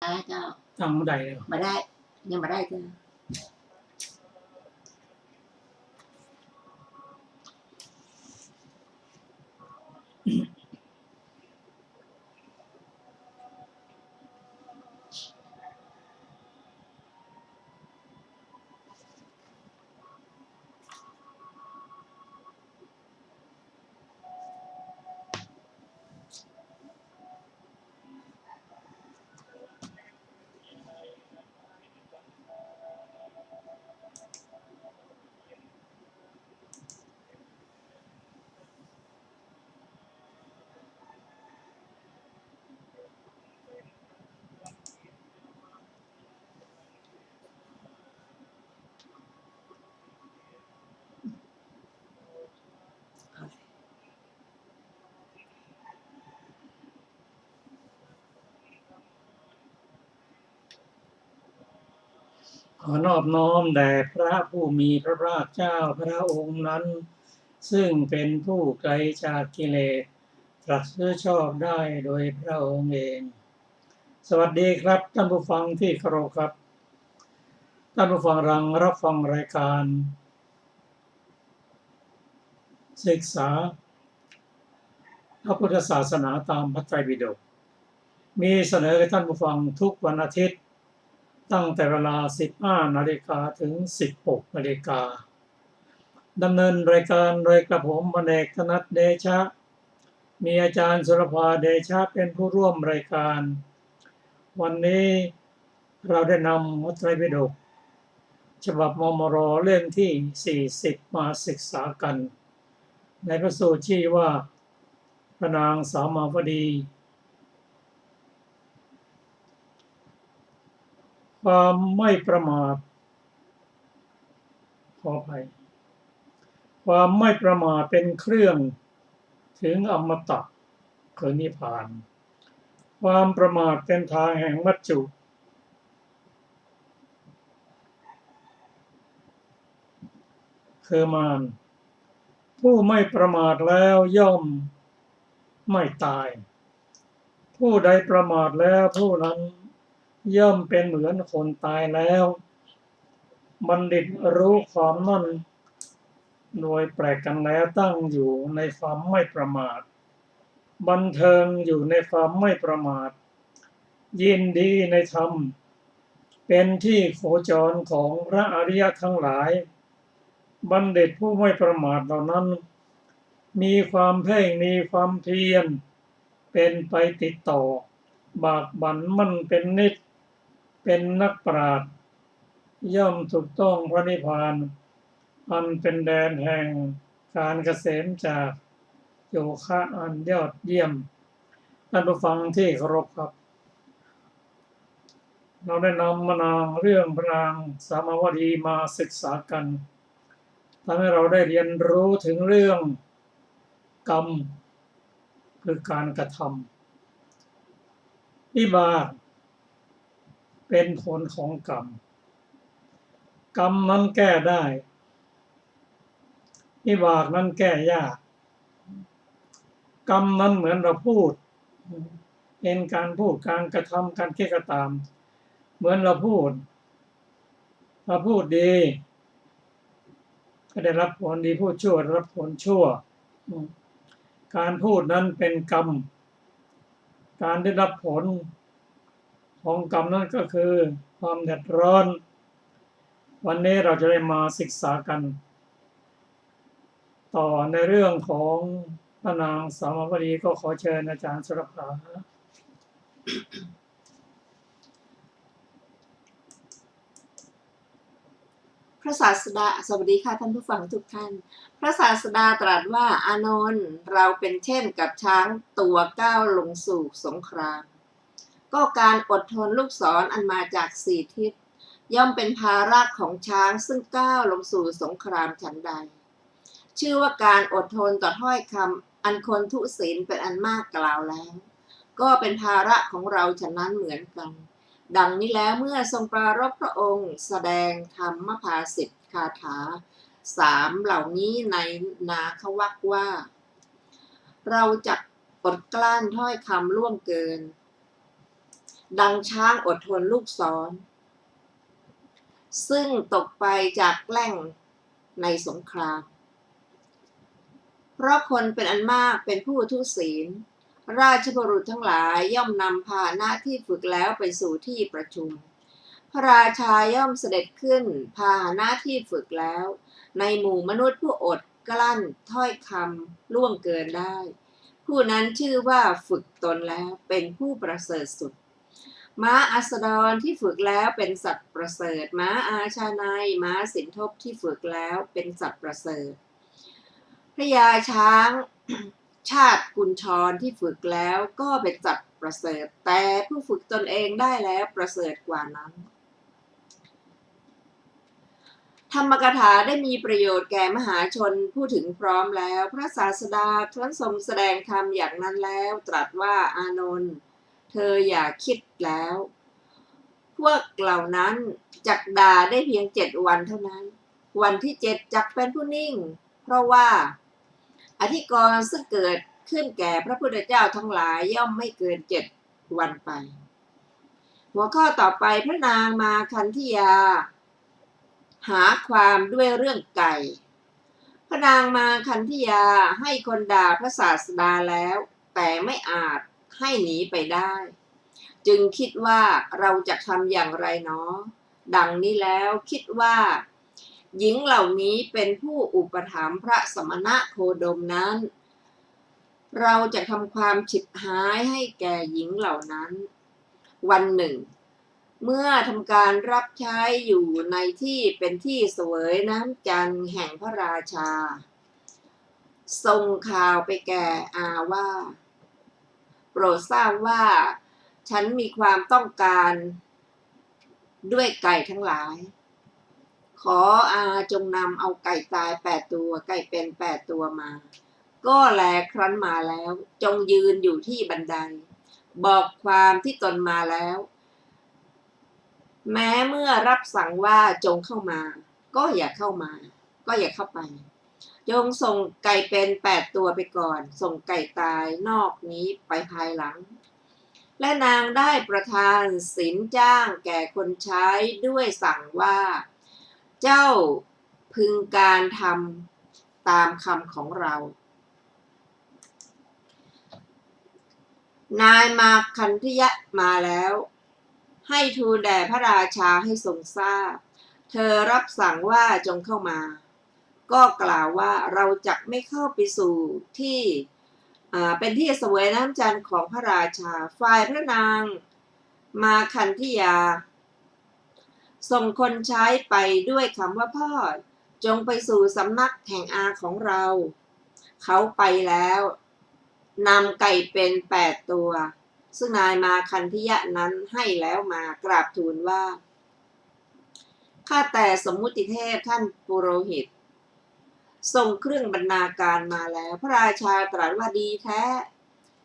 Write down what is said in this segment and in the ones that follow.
เจ้าตั้งบ่ได้แล้วมาได้ยังมาได้เจ้าขอนอบน้อมแด่พระผู้มีพระภาคเจ้าพระองค์นั้นซึ่งเป็นผู้ไกลจากกิเลสตรัสรู้ชอบได้โดยพระองค์เองสวัสดีครับท่านผู้ฟังที่เคารพครับท่านผู้ฟังรับฟังรายการศึกษาพระพุทธศาสนาตามพระไตรปิฎกมีเสนอให้ท่านผู้ฟังทุกวันอาทิตย์ตั้งแต่เวลา 15 นาฬิกาถึง 16 นาฬิกาดำเนินรายการโดยกระผมอเนกธนัสเดชะมีอาจารย์สุรภาเดชะเป็นผู้ร่วมรายการวันนี้เราได้นำพระไตรปิฎกฉบับมมร.เล่มที่ 40 มาศึกษากันในพระสูตรชื่อว่าพระนางสามาวดีความไม่ประมาทขออภัยความไม่ประมาทเป็นเครื่องถึงอมตะคือนิพพานความประมาทเป็นทางแห่งมัจจุคือมารผู้ไม่ประมาทแล้วย่อมไม่ตายผู้ใดประมาทแล้วผู้นั้นย่อมเป็นเหมือนคนตายแล้วบัณฑิตรู้ความนั้นโดยแปลกกันแล้วตั้งอยู่ในความไม่ประมาทบันเทิงอยู่ในความไม่ประมาทยินดีในธรรมเป็นที่โคจรของพระอริยทั้งหลายบัณฑิตผู้ไม่ประมาทเหล่านั้นมีความเพ่งมีความเพียรเป็นไปติดต่อบากบั่นมั่นเป็นนิจเป็นนักปราชญ์ย่อมถูกต้องพระนิพพานอันเป็นแดนแห่งการเกษมจากโยคะอันยอดเยี่ยมท่านผู้ฟังที่เคารพครับเราได้นำเรื่องพระนางสามาวดีมาศึกษากันทำให้เราได้เรียนรู้ถึงเรื่องกรรมคือการกระทำวิบากเป็นผลของกรรมกรรมนั้นแก้ได้วิบากนั้นแก้ยากกรรมนั้นเหมือนเราพูดเป็นการพูดการกระทำการคิดก็ตามเหมือนเราพูดดีก็ได้รับผลดีพูดชั่วได้รับผลชั่วการพูดนั้นเป็นกรรมการได้รับผลของกรรมนั้นก็คือความเดือดร้อนวันนี้เราจะได้มาศึกษากันต่อในเรื่องของพระนางสามาวดีก็ขอเชิญอาจารย์สุรภาพระศาสดาสวัสดีค่ะท่านผู้ฟังทุกท่านพระศาสดาตรัสว่าอานนท์เราเป็นเช่นกับช้างตัวก้าวลงสู่สงครามก็การอดทนลูกศรอันมาจากสี่ทิศย่อมเป็นภาระของช้างซึ่งก้าวลงสู่สงครามฉันใดชื่อว่าการอดทนต่อถ้อยคำอันคนทุศีลเป็นอันมากกล่าวแล้วก็เป็นภาระของเราฉะนั้นเหมือนกันดังนี้แล้วเมื่อทรงปรารภพระองค์แสดงธรรมภาสิทธิคาถา3เหล่านี้ในนาควรรคว่าเราจักอดกลั้นถ้อยคำล่วงเกิน ดังช้างอดทนลูกศรซึ่งตกไปจากแกล้งในสงคราม เพราะคนเป็นอันมากเป็นผู้ทุศีล ราชบุรุษทั้งหลายย่อมนำพาหนะที่ฝึกแล้วไปสู่ที่ประชุม พระราชาย่อมเสด็จขึ้นพาหนะที่ฝึกแล้ว ในหมู่มนุษย์ผู้อดกลั้นถ้อยคำล่วงเกินได้ ผู้นั้นชื่อว่าฝึกตนแล้วเป็นผู้ประเสริฐสุด ม้าอัสดรที่ฝึกแล้วเป็นสัตว์ประเสริฐ ม้าอาชาไนยม้าสินทบที่ฝึกแล้วเป็นสัตว์ประเสริฐ พระยาช้าง ชาติกุญชรที่ฝึกแล้วก็เป็นสัตว์ประเสริฐ แต่ผู้ฝึกตนเองได้แล้วประเสริฐกว่านั้น ธรรมกถาได้มีประโยชน์แก่มหาชนผู้ถึงพร้อมแล้ว พระศาสดาครั้นทรงแสดงธรรมอย่างนั้นแล้วตรัสว่าอานนท์เธออย่าคิดแล้ว พวกเหล่านั้นจักด่าได้เพียง7 วันเท่านั้น วันที่7จักเป็นผู้นิ่ง เพราะว่าอธิกรณ์ซึ่งเกิดขึ้นแก่พระพุทธเจ้าทั้งหลายย่อมไม่เกิน7 วันไป หัวข้อต่อไปพระนางมาคันธยาหาความด้วยเรื่องไก่ พระนางมาคันธยาให้คนด่าพระศาสดาแล้วแต่ไม่อาจให้หนีไปได้ จึงคิดว่าเราจะทำอย่างไรเนาะดังนี้แล้วคิดว่าหญิงเหล่านี้เป็นผู้อุปถัมภ์พระสมณะโคดมนั้น เราจะทำความฉิบหายให้แก่หญิงเหล่านั้น วันหนึ่งเมื่อทำการรับใช้อยู่ในที่เป็นที่เสวยน้ำจันทร์แห่งพระราชาส่งข่าวไปแก่อาว่าโปรดทราบว่าฉันมีความต้องการด้วยไก่ทั้งหลายขออาจงนำเอาไก่ตาย8 ตัวไก่เป็น8 ตัวมาก็แลครั้นมาแล้วจงยืนอยู่ที่บันไดบอกความที่ตนมาแล้วแม้เมื่อรับสั่งว่าจงเข้ามาก็อย่าเข้าไปจงส่งไก่เป็น8 ตัวไปก่อนส่งไก่ตายนอกนี้ไปภายหลังและนางได้ประทานสินจ้างแก่คนใช้ด้วยสั่งว่าเจ้าพึงการทำตามคำของเรานายมาคันธยะมาแล้วให้ทูลแด่พระราชาให้ทรงทราบเธอรับสั่งว่าจงเข้ามาก็กล่าวว่าเราจักไม่เข้าไปสู่ที่เป็นที่เสวยน้ำจันทร์ของพระราชาฝ่ายพระนางมาคันธยาส่งคนใช้ไปด้วยคำว่าพ่อจงไปสู่สำนักแห่งอาของเราเขาไปแล้วนำไก่เป็น8 ตัวซึ่งนายมาคันธยะนั้นให้แล้วมากราบทูลว่าข้าแต่สมมุติเทพท่านปุโรหิตส่งเครื่องบรรณาการมาแล้วพระราชาตรัสว่าดีแท้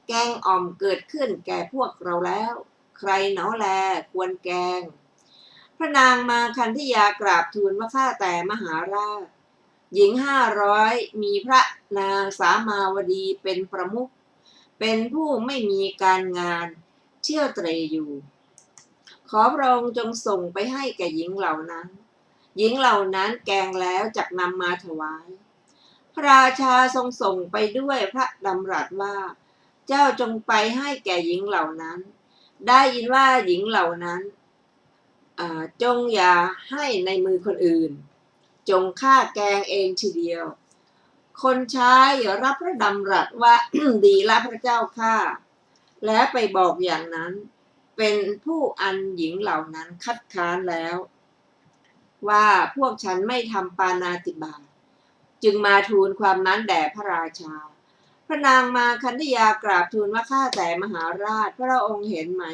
แกงอ่อมเกิดขึ้นแก่พวกเราแล้วใครหนอแลควรแกงพระนางมาคันธยากราบทูลว่าข้าแต่มหาราชหญิง500มีพระนางสามาวดีเป็นประมุขเป็นผู้ไม่มีการงานเที่ยวเตร่อยู่ขอพระองค์จงส่งไปให้แก่หญิงเหล่านั้นหญิงเหล่านั้นแกงแล้วจักนำมาถวายพระราชาทรงส่งไปด้วยพระดำรัสว่าเจ้าจงไปให้แก่หญิงเหล่านั้นได้ยินว่าหญิงเหล่านั้นจงอย่าให้ในมือคนอื่นจงฆ่าแกงเองทีเดียวคนใช้รับพระดำรัสว่า ดีละพระเจ้าข้าและไปบอกอย่างนั้นเป็นผู้อันหญิงเหล่านั้นคัดค้านแล้วว่าพวกฉันไม่ทำปาณาติบาตจึงมาทูลความนั้นแด่พระราชาพระนางมาคันธยากราบทูลว่าข้าแต่มหาราชพระองค์เห็นไหม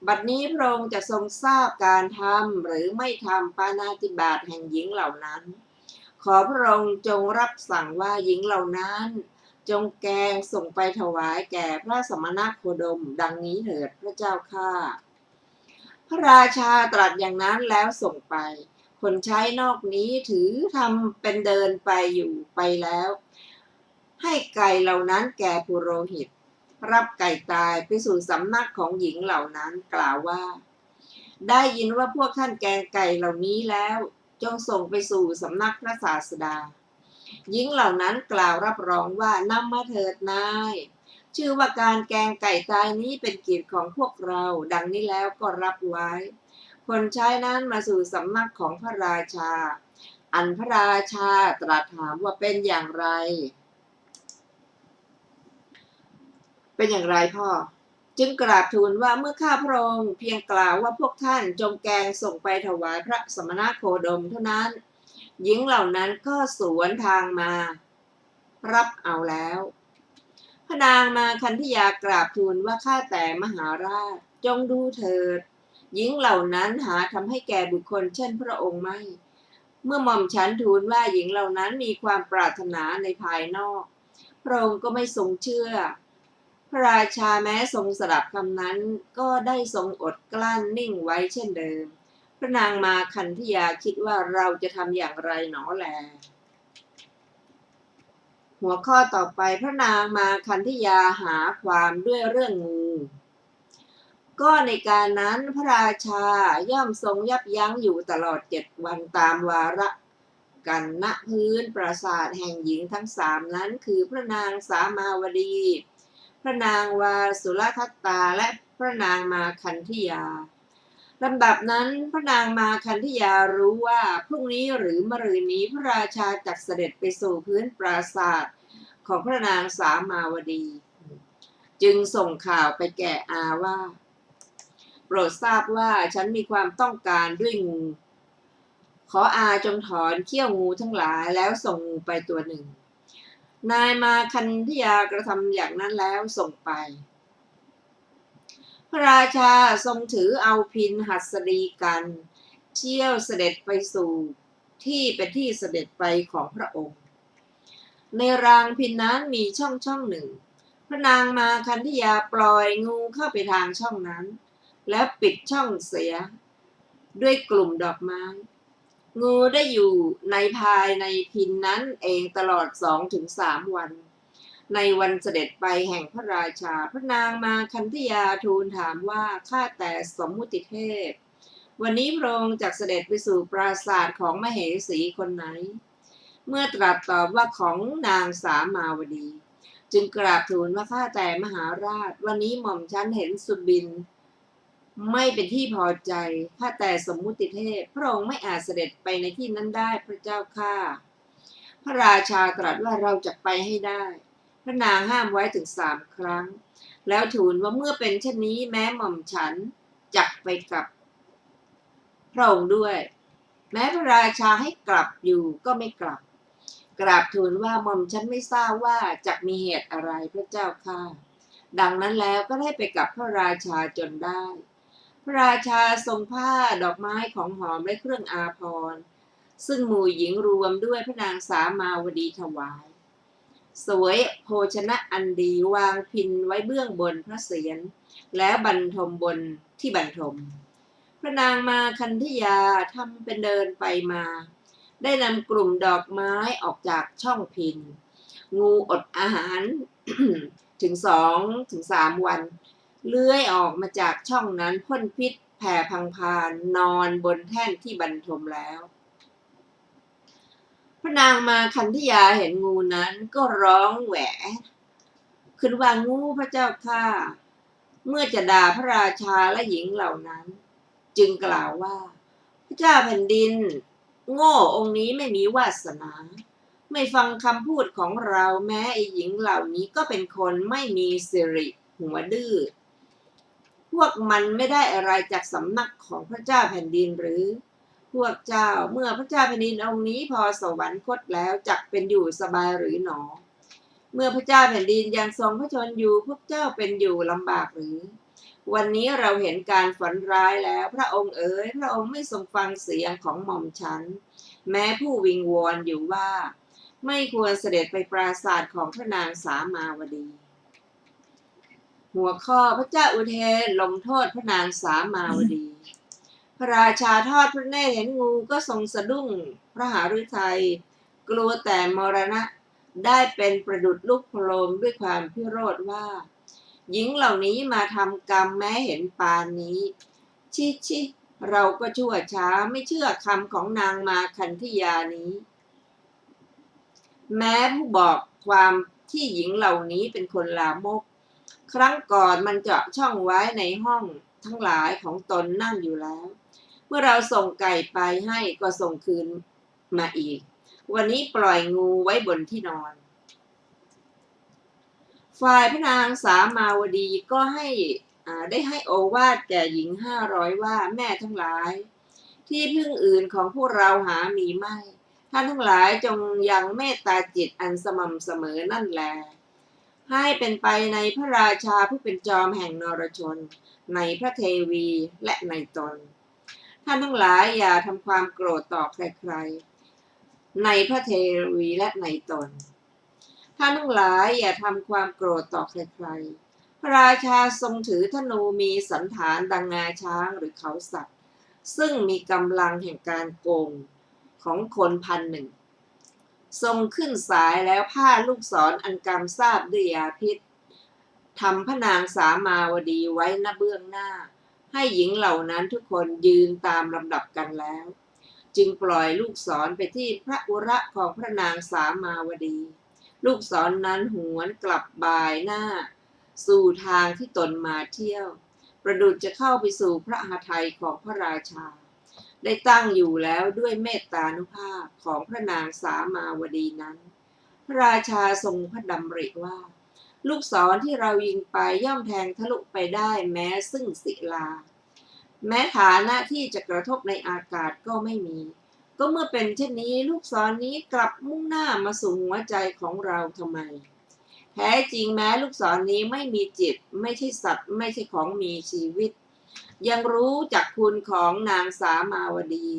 บัดนี้พระองค์จะทรงทราบการทำหรือไม่ทำปาณาติบาตแห่งหญิงเหล่านั้นขอพระองค์จงรับสั่งว่าหญิงเหล่านั้นจงแกงส่งไปถวายแก่พระสมณโคดมดังนี้เถิดพระเจ้าข้าพระราชาตรัสอย่างนั้นแล้วส่งไปคนใช้นอกนี้ถือทำเป็นเดินไปอยู่ไปแล้วให้ไก่เหล่านั้นแก่ปุโรหิต รับไก่ตายไปสู่สำนักของหญิงเหล่านั้นกล่าวว่าได้ยินว่าพวกท่านแกงไก่เหล่านี้แล้วจงส่งไปสู่สำนักพระศาสดาหญิงเหล่านั้นกล่าวรับรองว่านำมาเถิดนายชื่อว่าการแกงไก่ตายนี้เป็นเกียรติของพวกเราดังนี้แล้วก็รับไว้คนใช้นั้นมาสู่สำนักของพระราชาอันพระราชาตรัสถามว่าเป็นอย่างไรพ่อจึงกราบทูลว่าเมื่อข้าพระองค์เพียงกล่าวว่าพวกท่านจงแกงส่งไปถวายพระสมณโคดมเท่านั้นหญิงเหล่านั้นก็สวนทางมารับเอาแล้วพระนางมาคันธยากราบทูลว่าข้าแต่มหาราชจงดูเถิดหญิงเหล่านั้นหาทำให้แก่บุคคลเช่นพระองค์ไม่เมื่อหม่อมฉันทูลว่าหญิงเหล่านั้นมีความปรารถนาในภายนอกพระองค์ก็ไม่ทรงเชื่อพระราชาแม้ทรงสดับคำนั้นก็ได้ทรงอดกลั้นนิ่งไว้เช่นเดิมพระนางมาคันธยาคิดว่าเราจะทำอย่างไรหนอแลหัวข้อต่อไปพระนางมาคันธยาหาความด้วยเรื่องงูก็ในการนั้นพระราชาย่อมทรงยับยั้งอยู่ตลอด7 วันตามวาระกันณพื้นปราสาทแห่งหญิงทั้ง3นั้นคือพระนางสามาวดีพระนางวาสุรทัตตาและพระนางมาคันธยาลำดับนั้นพระนางมาคันธยารู้ว่าพรุ่งนี้หรือมะรืนนี้พระราชาจักเสด็จไปสู่พื้นปราสาทของพระนางสามาวดีจึงส่งข่าวไปแก่อาว่าโปรดทราบว่าฉันมีความต้องการด้วยงูขออาจงถอนเขี้ยวงูทั้งหลายแล้วส่งงูไปตัวหนึ่งนายมาคันธยากระทำอย่างนั้นแล้วส่งไปพระราชาทรงถือเอาพิณหัสดีกันเชี่ยวเสด็จไปสู่ที่เป็นที่เสด็จไปของพระองค์ในรางพิณนั้นมีช่องหนึ่งพระนางมาคันธยาปล่อยงูเข้าไปทางช่องนั้นแล้วปิดช่องเสียด้วยกลุ่มดอกไม้งูได้อยู่ในภายในพิณนั้นเองตลอด2-3 วันในวันเสด็จไปแห่งพระราชาพระนางมาคันธยาทูลถามว่าข้าแต่สมมุติเทพวันนี้พระองค์จักเสด็จไปสู่ปราสาทของมเหสีคนไหนเมื่อตรัสตอบว่าของนางสามาวดีจึงกราบทูลว่าข้าแต่มหาราชวันนี้หม่อมฉันเห็นสุบินไม่เป็นที่พอใจข้าแต่สมมุติเทพพระองค์ไม่อาจเสด็จไปในที่นั้นได้พระเจ้าข้าพระราชาตรัสว่าเราจะไปให้ได้พระนางห้ามไว้ถึง3 ครั้งแล้วทูลว่าเมื่อเป็นเช่นนี้แม้หม่อมฉันจักไปกับพระองค์ด้วยแม้พระราชาให้กลับอยู่ก็ไม่กลับกราบทูลว่าหม่อมฉันไม่ทราบว่าจักมีเหตุอะไรพระเจ้าข้าดังนั้นแล้วก็ได้ไปกับพระราชาจนได้พระราชาทรงผ้าดอกไม้ของหอมและเครื่องอาภรณ์ซึ่งหมู่หญิงรวมด้วยพระนางสามาวดีถวายสวยโภชนะอันดีวางพิณไว้เบื้องบนพระเศียรแล้วบรรทมบนที่บรรทมพระนางมาคันธยาทำเป็นเดินไปมาได้นำกลุ่มดอกไม้ออกจากช่องพิณงูอดอาหาร ถึง2-3 วันเลื้อยออกมาจากช่องนั้นพ่นพิษแผ่พังพานนอนบนแท่นที่บรรทมแล้วพระนางมาคันธยาเห็นงูนั้นก็ร้องแหวขึ้นว่างูพระเจ้าข้าเมื่อจะด่าพระราชาและหญิงเหล่านั้นจึงกล่าวว่าพระเจ้าแผ่นดินโง่องค์นี้ไม่มีวาสนาไม่ฟังคำพูดของเราแม้ไอ้หญิงเหล่านี้ก็เป็นคนไม่มีสิริหัวดื้อพวกมันไม่ได้อะไรจากสำนักของพระเจ้าแผ่นดินหรือพวกเจ้าเมื่อพระเจ้าแผ่นดินองค์นี้พอสวรรคตแล้วจักเป็นอยู่สบายหรือหนอเมื่อพระเจ้าแผ่นดินยังทรงพระชนอยู่พวกเจ้าเป็นอยู่ลำบากหรือวันนี้เราเห็นการฝันร้ายแล้วพระองค์เอ๋ยพระองค์ไม่ทรงฟังเสียงของหม่อมฉันแม้ผู้วิงวอนอยู่ว่าไม่ควรเสด็จไปปราสาทของพระนางสามาวดีหัวข้อพระเจ้าอุเทนลงโทษพระนางสามาวดีพระราชาทอดพระเนตรเห็นงูก็ทรงสะดุ้งพระหฤทัยกลัวแต่มรณะได้เป็นประดุจลูกโพลมด้วยความพิโรธว่า หญิงเหล่านี้มาทำกรรมแม้เห็นปานนี้ชิชิเราก็ชั่วช้าไม่เชื่อคำของนางมาคันธยานี้ แม้ผู้บอกความที่หญิงเหล่านี้เป็นคนลามกครั้งก่อนมันเจาะช่องไว้ในห้องทั้งหลายของตนนั่งอยู่แล้วเมื่อเราส่งไก่ไปให้ก็ส่งคืนมาอีกวันนี้ปล่อยงูไว้บนที่นอนฝ่ายพระนางสามาวดีก็ได้ให้โอวาทแก่หญิง500ว่าแม่ทั้งหลายที่พึ่งอื่นของพวกเราหามีไม่ท่านทั้งหลายจงยังเมตตาจิตอันสม่ำเสมอนั่นแลให้เป็นไปในพระราชาผู้เป็นจอมแห่งนรชนในพระเทวีและในตนท่านทั้งหลายอย่าทำความโกรธต่อใครๆในพระเทวีและในตนท่านทั้งหลายอย่าทำความโกรธต่อใครๆพระราชาทรงถือธนูมีสันฐานดังงาช้างหรือเขาสัตว์ซึ่งมีกำลังแห่งการโกงของคน1,000ทรงขึ้นสายแล้วผ้าลูกศรอันกำซาบด้วยยาพิษทำพระนางสามาวดีไว้ณเบื้องหน้าให้หญิงเหล่านั้นทุกคนยืนตามลำดับกันแล้วจึงปล่อยลูกศรไปที่พระอุระของพระนางสามาวดีลูกศรนั้นหวนกลับบ่ายหน้าสู่ทางที่ตนมาเที่ยวประดุจจะเข้าไปสู่พระหทัยของพระราชาได้ตั้งอยู่แล้วด้วยเมตตานุภาพของพระนางสามาวดีนั้นพระราชาทรงพระดำริว่าลูกศรที่เรายิงไปย่อมแทงทะลุไปได้แม้ซึ่งศิลาแม้ฐานะที่จะกระทบในอากาศก็ไม่มีก็เมื่อเป็นเช่นนี้ลูกศรนี้กลับมุ่งหน้ามาสู่หัวใจของเราทำไมแท้จริงแม้ลูกศรนี้ไม่มีจิตไม่ใช่สัตว์ไม่ใช่ของมีชีวิตยังรู้จักคุณของนางสามาวดี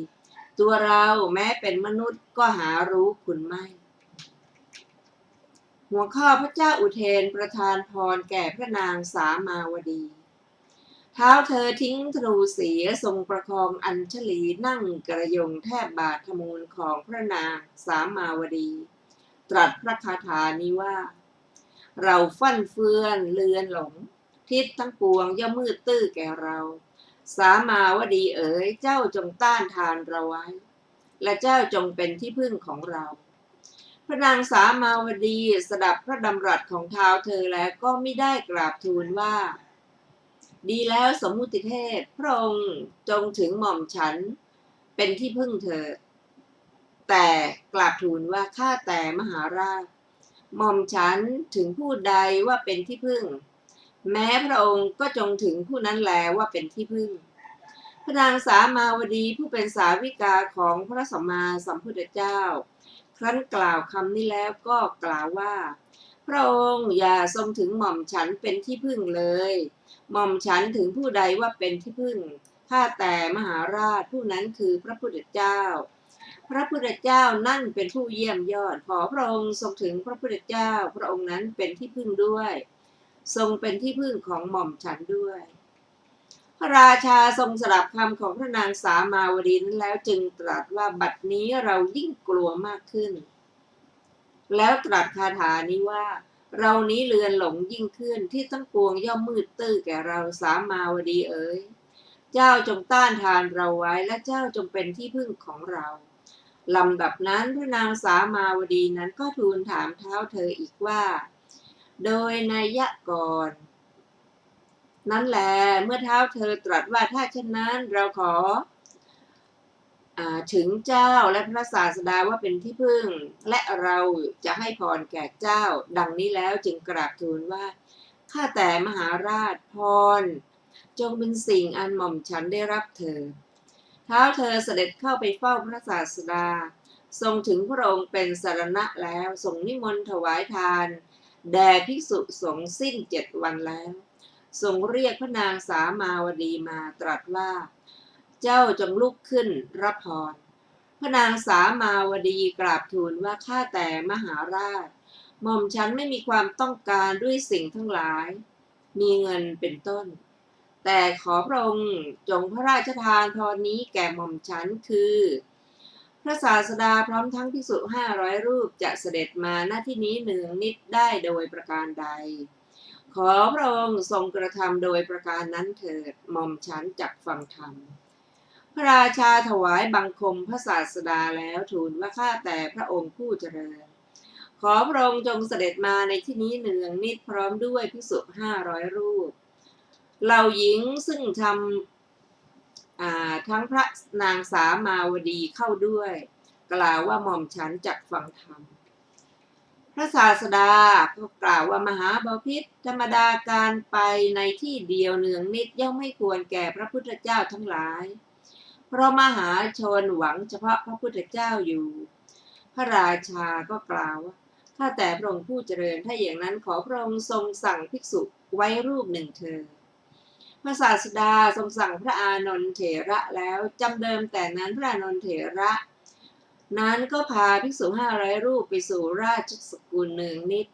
ตัวเราแม้เป็นมนุษย์ก็หารู้คุณไม่ หัวข้อพระเจ้าอุเทนประทานพรแก่พระนางสามาวดีเท้าเธอทิ้งธนูเสียทรงประคองอัญชลีนั่งกระยงแทบบาทมูลของพระนางสามาวดีตรัสพระคาถานี้ว่าเราฟั่นเฟือนเลือนหลงทิศทั้งปวงย่อมมืดตื้อแก่เราสามาวดีเอ๋ยเจ้าจงต้านทานเราไว้และเจ้าจงเป็นที่พึ่งของเราพระนางสามาวดีสดับพระดำรัสของท้าวเธอแล้วก็ไม่ได้กราบทูลว่าดีแล้วสมมุติเทพพระองค์จงถึงหม่อมฉันเป็นที่พึ่งเธอแต่กราบทูลว่าข้าแต่มหาราชหม่อมฉันถึงผู้ใดว่าเป็นที่พึ่งแม้พระองค์ก็จงถึงผู้นั้นแลว่าเป็นที่พึ่งพระนางสามาวดีผู้เป็นสาวิกาของพระสัมมาสัมพุทธเจ้าครั้นกล่าวคำนี้แล้วก็กล่าวว่าพระองค์อย่าทรงถึงหม่อมฉันเป็นที่พึ่งเลยหม่อมฉันถึงผู้ใดว่าเป็นที่พึ่งข้าแต่มหาราชผู้นั้นคือพระพุทธเจ้าพระพุทธเจ้านั่นเป็นผู้เยี่ยมยอดขอพระองค์ทรงถึงพระพุทธเจ้าพระองค์นั้นเป็นที่พึ่งด้วยทรงเป็นที่พึ่งของหม่อมฉันด้วยพระราชาทรงสดับคำของพระนางสามาวดีนั้นแล้วจึงตรัสว่าบัดนี้เรายิ่งกลัวมากขึ้นแล้วตรัสคาถานี้ว่าเรานี้เลือนหลงยิ่งขึ้นที่ทั้งปวงย่อมมืดตื้อแก่เราสามาวดีเอ๋ยเจ้าจงต้านทานเราไว้และเจ้าจงเป็นที่พึ่งของเราลำดับนั้นพระนางสามาวดีนั้นก็ทูลถามเท้าเธออีกว่าโดยนัยยะก่อนนั้นแลเมื่อเท้าเธอตรัสว่าถ้าเช่นนั้นเราขอถึงเจ้าและพระศาสดาว่าเป็นที่พึ่งและเราจะให้พรแก่เจ้าดังนี้แล้วจึงกราบทูลว่าข้าแต่มหาราชพรจงเป็นสิ่งอันหม่อมฉันได้รับเถิดเท้าเธอเสด็จเข้าไปเฝ้าพระศาสดาทรงถึงพระองค์เป็นสรณะแล้วทรงนิมนต์ถวายทานแด่ภิกษุสงฆ์สิ้น7 วันแล้วทรงเรียกพระนางสามาวดีมาตรัสว่าเจ้าจงลุกขึ้นรับพรพระนางสามาวดีกราบทูลว่าข้าแต่มหาราชหม่อมฉันไม่มีความต้องการด้วยสิ่งทั้งหลายมีเงินเป็นต้นแต่ขอพระองค์จงพระราชทานพรนี้แก่หม่อมฉันคือพระศาสดาพร้อมทั้งภิกษุ500 รูปจะเสด็จมาณที่นี้เนืองนิดได้โดยประการใด ขอพระองค์ทรงกระทำโดยประการนั้นเถิดหม่อมฉันจักฟังธรรมพระราชาถวายบังคมพระศาสดาแล้วทูลว่าข้าแต่พระองค์ผู้เจริญขอพระองค์จงเสด็จมาในที่นี้เนืองนิดพร้อมด้วยภิกษุ500 รูปเหล่าหญิงซึ่งทำทั้งพระนางสามาวดีเข้าด้วยกล่าวว่าหม่อมฉันจักฟังธรรมพระศาสดาก็กล่าวว่ามหาบพิตรธรรมดาการไปในที่เดียวเนืองนิดย่อมไม่ควรแก่พระพุทธเจ้าทั้งหลายเพราะมหาชนหวังเฉพาะพระพุทธเจ้าอยู่พระราชาก็กล่าวว่าข้าแต่พระองค์ผู้เจริญถ้าอย่างนั้นขอพระองค์ทรงสั่งภิกษุไว้รูปหนึ่งเถิดพระศาสดาทรงสั่งพระอานนท์เถระแล้วจำเดิมแต่นั้นพระอานนท์เถระนั้นก็พาภิกษุ500 รูปไปสู่ราชสกุลเนืองนิด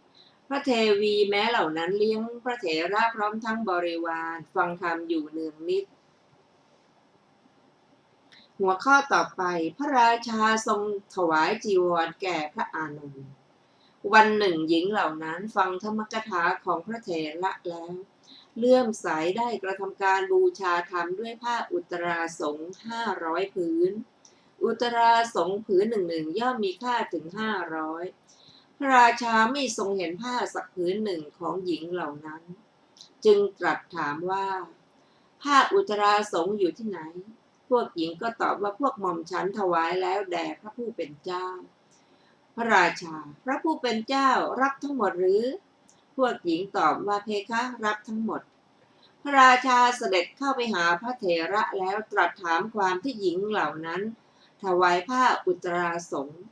พระเทวีแม้เหล่านั้นเลี้ยงพระเถระพร้อมทั้งบริวารฟังธรรมอยู่เนืองนิดหัวข้อต่อไปพระราชาทรงถวายจีวรแก่พระอานนท์วันหนึ่งหญิงเหล่านั้นฟังธรรมกถาของพระเถระแล้วเลื่อมใสได้กระทำการบูชาธรรมด้วยผ้าอุตราสงฆ์500 ผืนอุตราสงฆ์ผืนหนึ่งย่อมมีค่าถึง500พระราชาไม่ทรงเห็นผ้าสักผืนหนึ่งของหญิงเหล่านั้นจึงตรัสถามว่าผ้าอุตราสงฆ์อยู่ที่ไหนพวกหญิงก็ตอบว่าพวกหม่อมฉันถวายแล้วแด่พระผู้เป็นเจ้าพระราชาพระผู้เป็นเจ้ารับทั้งหมดหรือพวกหญิงตอบว่าเพคะรับทั้งหมดพระราชาเสด็จเข้าไปหาพระเถระแล้วตรัสถามความที่หญิงเหล่านั้นถวายผ้าอุตราสงฆ์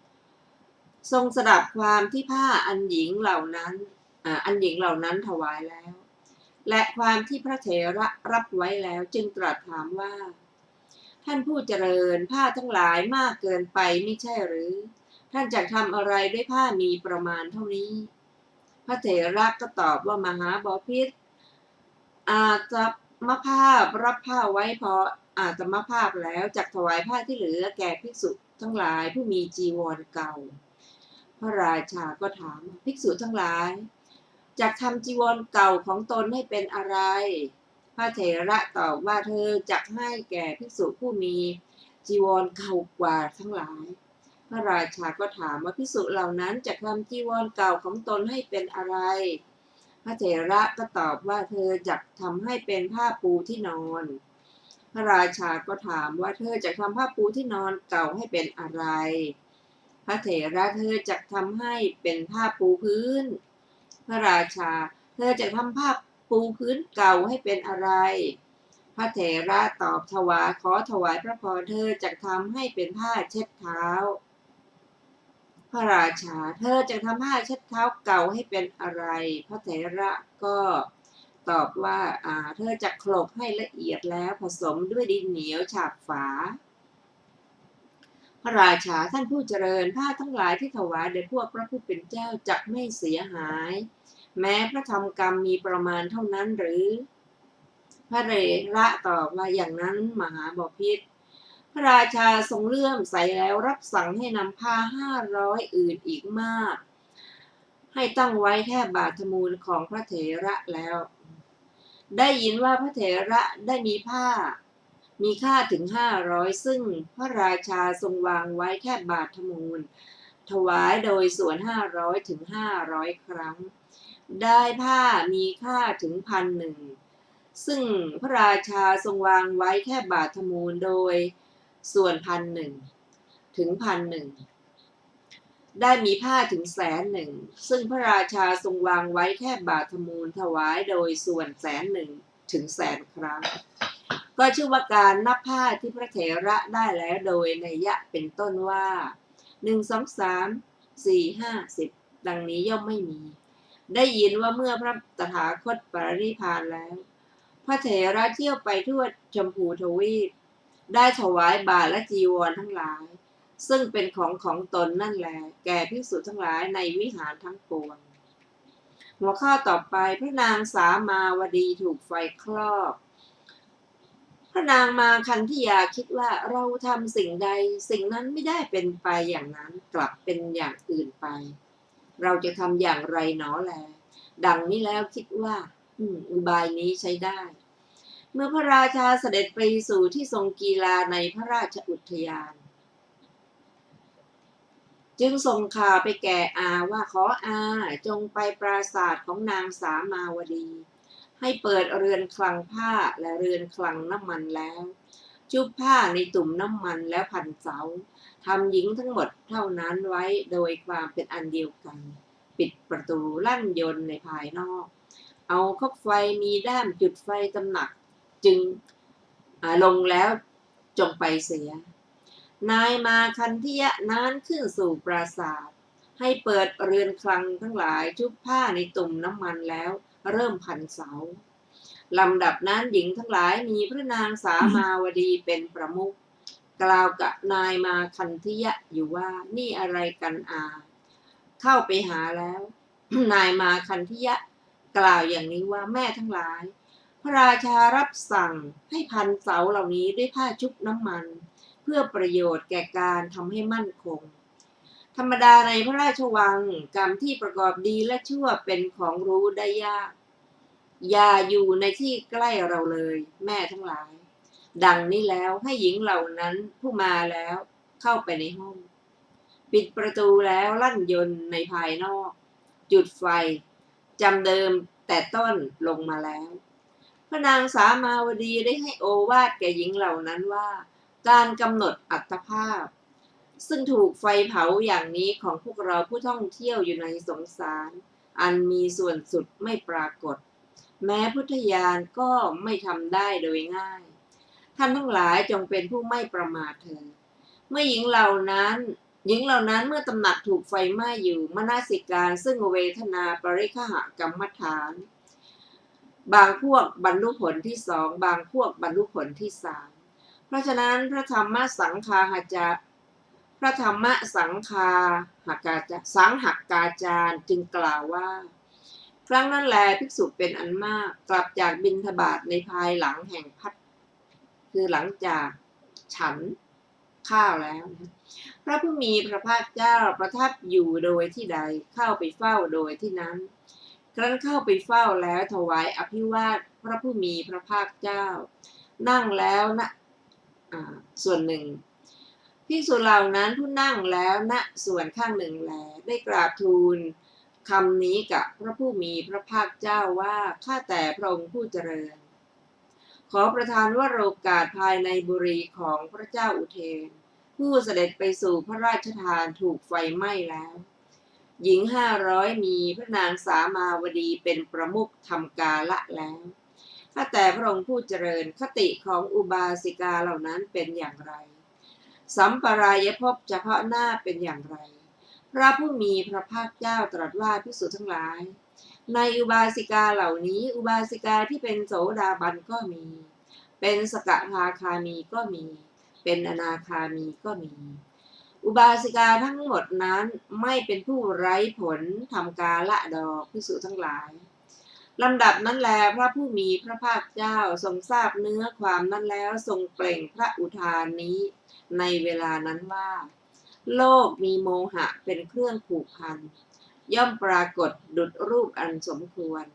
ทรงสดับความที่ผ้าอันหญิงเหล่านั้นถวายแล้วและความที่พระเถระรับไว้แล้วจึงตรัสถามว่าท่านผู้เจริญผ้าทั้งหลายมากเกินไปไม่ใช่หรือท่านจะทำอะไรด้วยผ้ามีประมาณเท่านี้พระเถระก็ตอบว่ามหาบพิตรอาตมภาพรับผ้าไว้พออาตมภาพแล้วจักถวายผ้าที่เหลือแก่ภิกษุทั้งหลายผู้มีจีวรเก่าพระราชาก็ถามภิกษุทั้งหลายจักทำจีวรเก่าของตนให้เป็นอะไรพระเถระตอบว่าเธอจักให้แก่ภิกษุผู้มีจีวรเก่ากว่าทั้งหลายพระราชาก็ถามว่าภิกษุเหล่านั้นจักทำจีวรเก่าของตนให้เป็นอะไรพระเถระก็ตอบว่าเธอจักทำให้เป็นผ้าปูที่นอนพระราชาก็ถามว่าเธอจักทำผ้าปูที่นอนเก่าให้เป็นอะไรพระเถระเธอจักทำให้เป็นผ้าปูพื้นพระราชาเธอจักทำผ้าปูพื้นเก่าให้เป็นอะไรพระเถระตอบขอถวายพระพรเธอจักทำให้เป็นผ้าเช็ดเท้าพระราชาเธอจะทำผ้าเช็ดเท้าเก่าให้เป็นอะไรพระเถระก็ตอบว่าเธอจะโขลกให้ละเอียดแล้วผสมด้วยดินเหนียวฉาบฝาพระราชาท่านผู้เจริญผ้าทั้งหลายที่ถวายแด่พวกพระผู้เป็นเจ้าจักไม่เสียหายแม้พระธรรมกรรมมีประมาณเท่านั้นหรือพระเถระตอบว่าอย่างนั้นมหาบพิตรพระราชาทรงเลื่อมใสแล้วรับสั่งให้นำผ้า500อื่นอีกมากให้ตั้งไว้แทบบาทมูลของพระเถระแล้วได้ยินว่าพระเถระได้มีผ้ามีค่าถึง500ซึ่งพระราชาทรงวางไว้แทบบาทมูลถวายโดยส่วน500ถึง500ครั้งได้ผ้ามีค่าถึง1,000ซึ่งพระราชาทรงวางไว้แทบบาทมูลโดยส่วน1,000ถึง1,000ได้มีผ้าถึง100,000ซึ่งพระราชาทรงวางไว้แทบบาทมูลถวายโดยส่วน100,000ถึง100,000ครั้งก็ชื่อว่าการนับผ้าที่พระเถระได้แล้วโดยนัยยะเป็นต้นว่า1 2 3 4 5 10ดังนี้ย่อมไม่มีได้ยินว่าเมื่อพระตถาคตปรินิพพานแล้วพระเถระเที่ยวไปทั่วชมพูทวีปได้ถวายบาตรและจีวรทั้งหลายซึ่งเป็นของตนนั่นแหละแก่ภิกษุทั้งหลายในวิหารทั้งปวงหัวข้อต่อไปพระนางสามาวดีถูกไฟคลอกพระนางมาคันธิยาคิดว่าเราทำสิ่งใดสิ่งนั้นไม่ได้เป็นไปอย่างนั้นกลับเป็นอย่างอื่นไปเราจะทำอย่างไรหนอแลดังนี้แล้วคิดว่า อุบายนี้ใช้ได้ เมื่อพระราชาเสด็จไปสู่ที่ทรงกีฬาในพระราชอุทยาน จึงส่งข่าวไปแก่อาว่าขออาจงไปปราสาทของนางสามาวดี ให้เปิดเรือนคลังผ้าและเรือนคลังน้ำมันแล้วจุบผ้าในตุ่มน้ำมันแล้วพันเสาทำหญิงทั้งหมดเท่านั้นไว้โดยความเป็นอันเดียวกัน ปิดประตูลั่นยนต์ในภายนอก เอาคบไฟมีด้ามจุดไฟตำหนักจึงลงแล้วจงไปเสีย นายมาคันธิยะนั้นขึ้นสู่ปราสาทให้เปิดเรือนคลังทั้งหลายชุบผ้าในตุ่มน้ำมันแล้วเริ่มพันเสาลำดับนั้นหญิงทั้งหลายมีพระนางสามาวดีเป็นประมุขกล่าวกับนายมาคันธิยะอยู่ว่านี่อะไรกันอาเข้าไปหาแล้ว นายมาคันธิยะกล่าวอย่างนี้ว่าแม่ทั้งหลายพระราชารับสั่งให้พันเสาเหล่านี้ด้วยผ้าชุบน้ำมันเพื่อประโยชน์แก่การทำให้มั่นคงธรรมดาในพระราชวังกรรมที่ประกอบดีและชั่วเป็นของรู้ได้ยากอย่าอยู่ในที่ใกล้เราเลยแม่ทั้งหลายดังนี้แล้วให้หญิงเหล่านั้นผู้มาแล้วเข้าไปในห้องปิดประตูแล้วลั่นยนต์ในภายนอกจุดไฟจำเดิมแต่ต้นลงมาแล้วพระนางสามาวดีได้ให้โอวาทแก่หญิงเหล่านั้นว่าการกำหนดอัตภาพซึ่งถูกไฟเผาอย่างนี้ของพวกเราผู้ท่องเที่ยวอยู่ในสงสารอันมีส่วนสุดไม่ปรากฏแม้พุทธญาณก็ไม่ทำได้โดยง่ายท่านทั้งหลายจงเป็นผู้ไม่ประมาทเถิดเมื่อหญิงเหล่านั้นเมื่อตำหนักถูกไฟไหม้อยู่มนสิการซึ่งเวทนาปริฆหกรรมฐานบางพวกบรรลุผลที่สองบางพวกบรรลุผลที่สามเพราะฉะนั้นพระธรรมสังฆาหกาจารย์จึงกล่าวว่าครั้งนั้นแลภิกษุเป็นอันมากกลับจากบิณฑบาตในภายหลังแห่งพัดคือหลังจากฉันข้าวแล้วพระผู้มีพระภาคเจ้าประทับอยู่โดยที่ใดเข้าไปเฝ้าโดยที่นั้นครั้นเข้าไปเฝ้าแล้วถวายอภิวาทพระผู้มีพระภาคเจ้านั่งแล้วนะส่วนหนึ่งภิกษุเหล่านั้นผู้นั่งแล้วณส่วนข้างหนึ่งแลได้กราบทูลคำนี้กับพระผู้มีพระภาคเจ้าว่าข้าแต่พระองค์ผู้เจริญขอประทานวโรกาสภายในบุรีของพระเจ้าอุเทนผู้เสด็จไปสู่พระราชทานถูกไฟไหม้แล้วหญิง500มีพระนางสามาวดีเป็นประมุขทำกาละแล้วข้าแต่พระองค์ผู้เจริญคติของอุบาสิกาเหล่านั้นเป็นอย่างไรสัมปรายภพเฉพาะหน้าเป็นอย่างไรพระผู้มีพระภาคเจ้าตรัสว่าภิกษุทั้งหลายในอุบาสิกาเหล่านี้อุบาสิกาที่เป็นโสดาบันก็มีเป็นสกทาคามีก็มีเป็นอนาคามีก็มีอุบาสิกาทั้งหมดนั้นไม่เป็นผู้ไร้ผลทำกาละดอกภิกษุทั้งหลายลำดับนั้นแลพระผู้มีพระภาคเจ้าทรงทราบเนื้อความนั้นแล้วทรงเปล่งพระอุทานนี้ในเวลานั้นว่าโลกมีโมหะเป็นเครื่องผูกพันย่อมปรากฏดุจรูปอันสมควร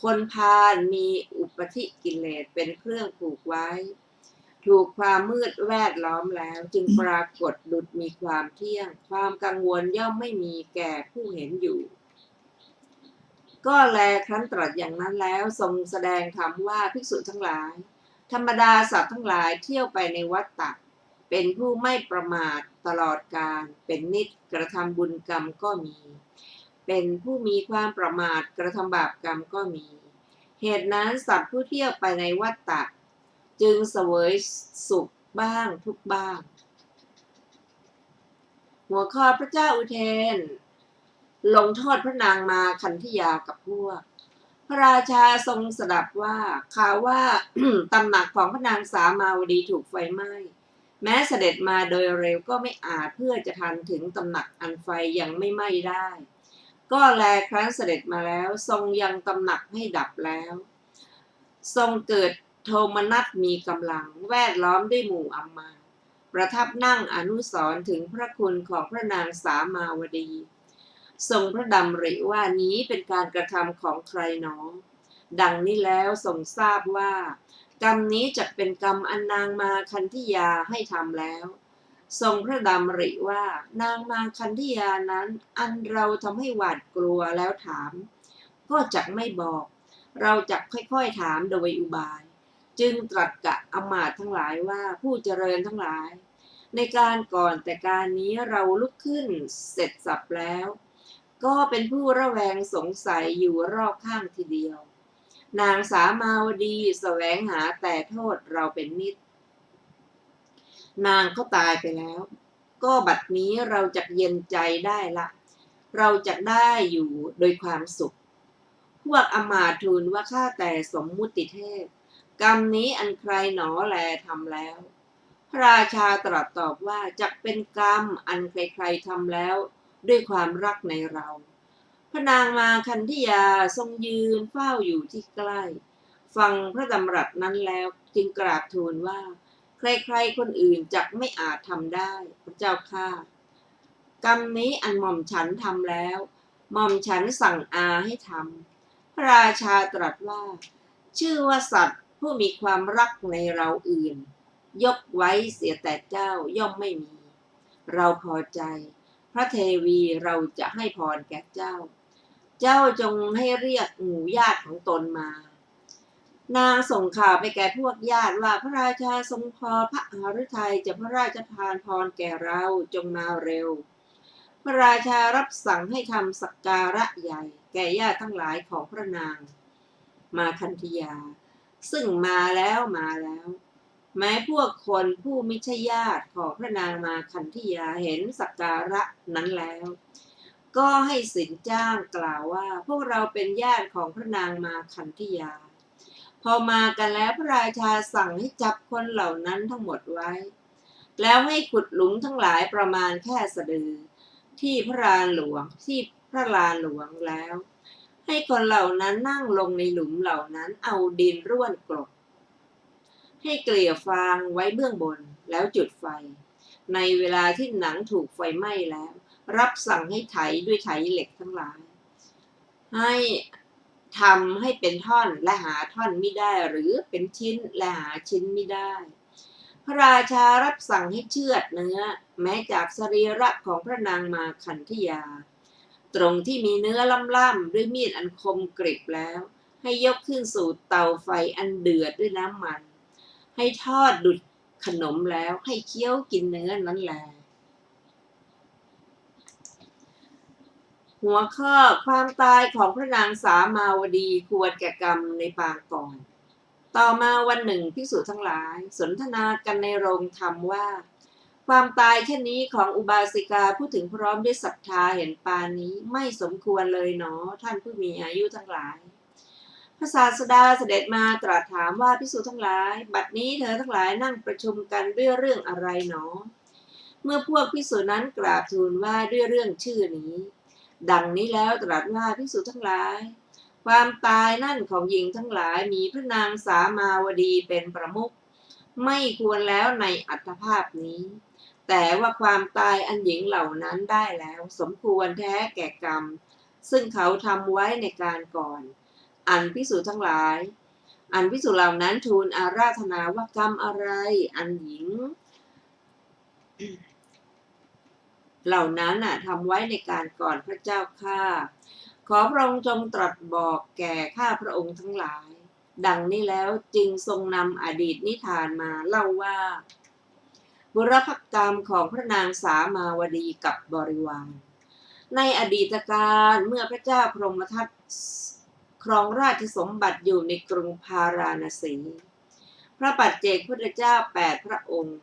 คนพาลมีอุปธิกิเลสเป็นเครื่องผูกไว้ถูกความมืดแวดล้อมแล้วจึงปรากฏดุจมีความเที่ยงความกังวลย่อมไม่มีแก่ผู้เห็นอยู่ก็แลครั้นตรัสอย่างนั้นแล้วทรงแสดงธรรมว่าภิกษุทั้งหลายธรรมดาสัตว์ทั้งหลายเที่ยวไปในวัฏฏะเป็นผู้ไม่ประมาทตลอดกาลเป็นนิจกระทำบุญกรรมก็มีเป็นผู้มีความประมาทกระทำบาปกรรมก็มีเหตุนั้นสัตว์ผู้เที่ยวไปในวัฏฏะจึงเสวยสุขบ้างทุกข์บ้างหัวข้อพระเจ้าอุเทนลงโทษพระนางมาคันธยากับพวกพระราชาทรงสดับว่าข่าวว่า ตำหนักของพระนางสามาวดีถูกไฟไหม้แม้เสด็จมาโดยเร็วก็ไม่อาจเพื่อจะทันถึงตำหนักอันไฟยังไม่ไหม้ได้ก็แลครั้นเสด็จมาแล้วทรงยังตำหนักให้ดับแล้วทรงเกิดโทมนัสมีกำลังแวดล้อมด้วยหมู่อัมมาประทับนั่งอนุสรณ์ถึงพระคุณของพระนางสามาวดีทรงพระดำริว่านี้เป็นการกระทำของใครหนอ ดังนี้แล้วทรงทราบว่ากรรมนี้จะเป็นกรรมอันนางมาคันธิยาให้ทำแล้วทรงพระดำริว่านางมาคันธิยานั้นอันเราทำให้หวาดกลัวแล้วถามก็จักไม่บอกเราจักค่อยๆถามโดยอุบายจึงตรัสกับอมาตย์ทั้งหลายว่าผู้เจริญทั้งหลายในการก่อนแต่การนี้เราลุกขึ้นเสร็จสับแล้วก็เป็นผู้ระแวงสงสัยอยู่รอบข้างทีเดียวนางสามาวดีแสวงหาแต่โทษเราเป็นนิดนางก็ตายไปแล้วก็บัดนี้เราจะเย็นใจได้ละเราจะได้อยู่โดยความสุขพวกอมาตย์ทูลว่าข้าแต่สมมุติเทพกรรมนี้อันใครหนอแลทำแล้วพระราชาตรัสตอบว่าจักเป็นกรรมอันใครๆทำแล้วด้วยความรักในเราพระนางมาคันธิยาทรงยืนเฝ้าอยู่ที่ใกล้ฟังพระดำรัสนั้นแล้วจึงกราบทูลว่าใครๆคนอื่นจักไม่อาจทำได้พระเจ้าข้ากรรมนี้อันหม่อมฉันทำแล้วหม่อมฉันสั่งอาให้ทำพระราชาตรัสว่าชื่อว่าสัตว์ผู้มีความรักในเราอื่นยกไว้เสียแต่เจ้าย่อมไม่มีเราพอใจพระเทวีเราจะให้พรแก่เจ้าเจ้าจงให้เรียกหมู่ญาติของตนมานางส่งข่าวไปแก่พวกญาติว่าพระราชาทรงพอพระหฤทัยจะพระราชทานพรแก่เราจงมาเร็วพระราชารับสั่งให้ทำสักการะใหญ่แก่ญาติทั้งหลายของพระนางมาคันธิยาซึ่งมาแล้วแม้พวกคนผู้มิใช่ญาติของพระนางมาคันธิยาเห็นสักการะนั้นแล้วก็ให้สินจ้างกล่าวว่าพวกเราเป็นญาติของพระนางมาคันธิยาพอมากันแล้วพระราชาสั่งให้จับคนเหล่านั้นทั้งหมดไว้แล้วให้ขุดหลุมทั้งหลายประมาณแค่สะดือที่พระลานหลวงแล้วให้คนเหล่านั้นนั่งลงในหลุมเหล่านั้นเอาดินร่วนกลบให้เกลี่ยฟางไว้เบื้องบนแล้วจุดไฟในเวลาที่หนังถูกไฟไหม้แล้วรับสั่งให้ไถด้วยไถเหล็กทั้งหลายให้ทำให้เป็นท่อนและหาท่อนไม่ได้หรือเป็นชิ้นและหาชิ้นไม่ได้พระราชารับสั่งให้เชือดเนื้อแม้จากสรีระของพระนางมาคันธิยาตรงที่มีเนื้อล่ำๆด้วยมีดอันคมกริบแล้วให้ยกขึ้นสู่เตาไฟอันเดือดด้วยน้ำมันให้ทอดดุจขนมแล้วให้เคี้ยวกินเนื้อนั้นแลหัวข้อความตายของพระนางสามาวดีควรแก่กรรมในปางก่อนต่อมาวันหนึ่งภิกษุทั้งหลายสนทนากันในโรงธรรมว่าความตายเช่นนี้ของอุบาสิกาผู้ถึงพร้อมด้วยศรัทธาเห็นปานนี้ไม่สมควรเลยหนอท่านผู้มีอายุทั้งหลายพระศาสดาเสด็จมาตรัสถามว่าภิกษุทั้งหลายบัดนี้เธอทั้งหลายนั่งประชุมกันด้วยเรื่องอะไรหนอเมื่อพวกภิกษุนั้นกราบทูลว่าด้วยเรื่องชื่อนี้ดังนี้แล้วตรัสว่าภิกษุทั้งหลายความตายนั่นของหญิงทั้งหลายมีพระนางสามาวดีเป็นประมุขไม่ควรแล้วในอัตภาพนี้แต่ว่าความตายอันหญิงเหล่านั้นได้แล้วสมควรแท้แก่กรรมซึ่งเขาทำไว้ในการก่อนอันภิกษุทั้งหลายอันภิกษุเหล่านั้นทูลอาราธนาว่ากรรมอะไรอันหญิงเหล่านั้นทำไว้ในการก่อนพระเจ้าข้าขอพระองค์จงตรัสบอกแก่ข้าพระองค์ทั้งหลายดังนี้แล้วจึงทรงนำอดีตนิทานมาเล่าว่าบุรพกรรมของพระนางสามาวดีกับบริวารในอดีตการเมื่อพระเจ้าพรหมทัตครองราชสมบัติอยู่ในกรุงพาราณสีพระปัจเจกพุทธเจ้า8พระองค์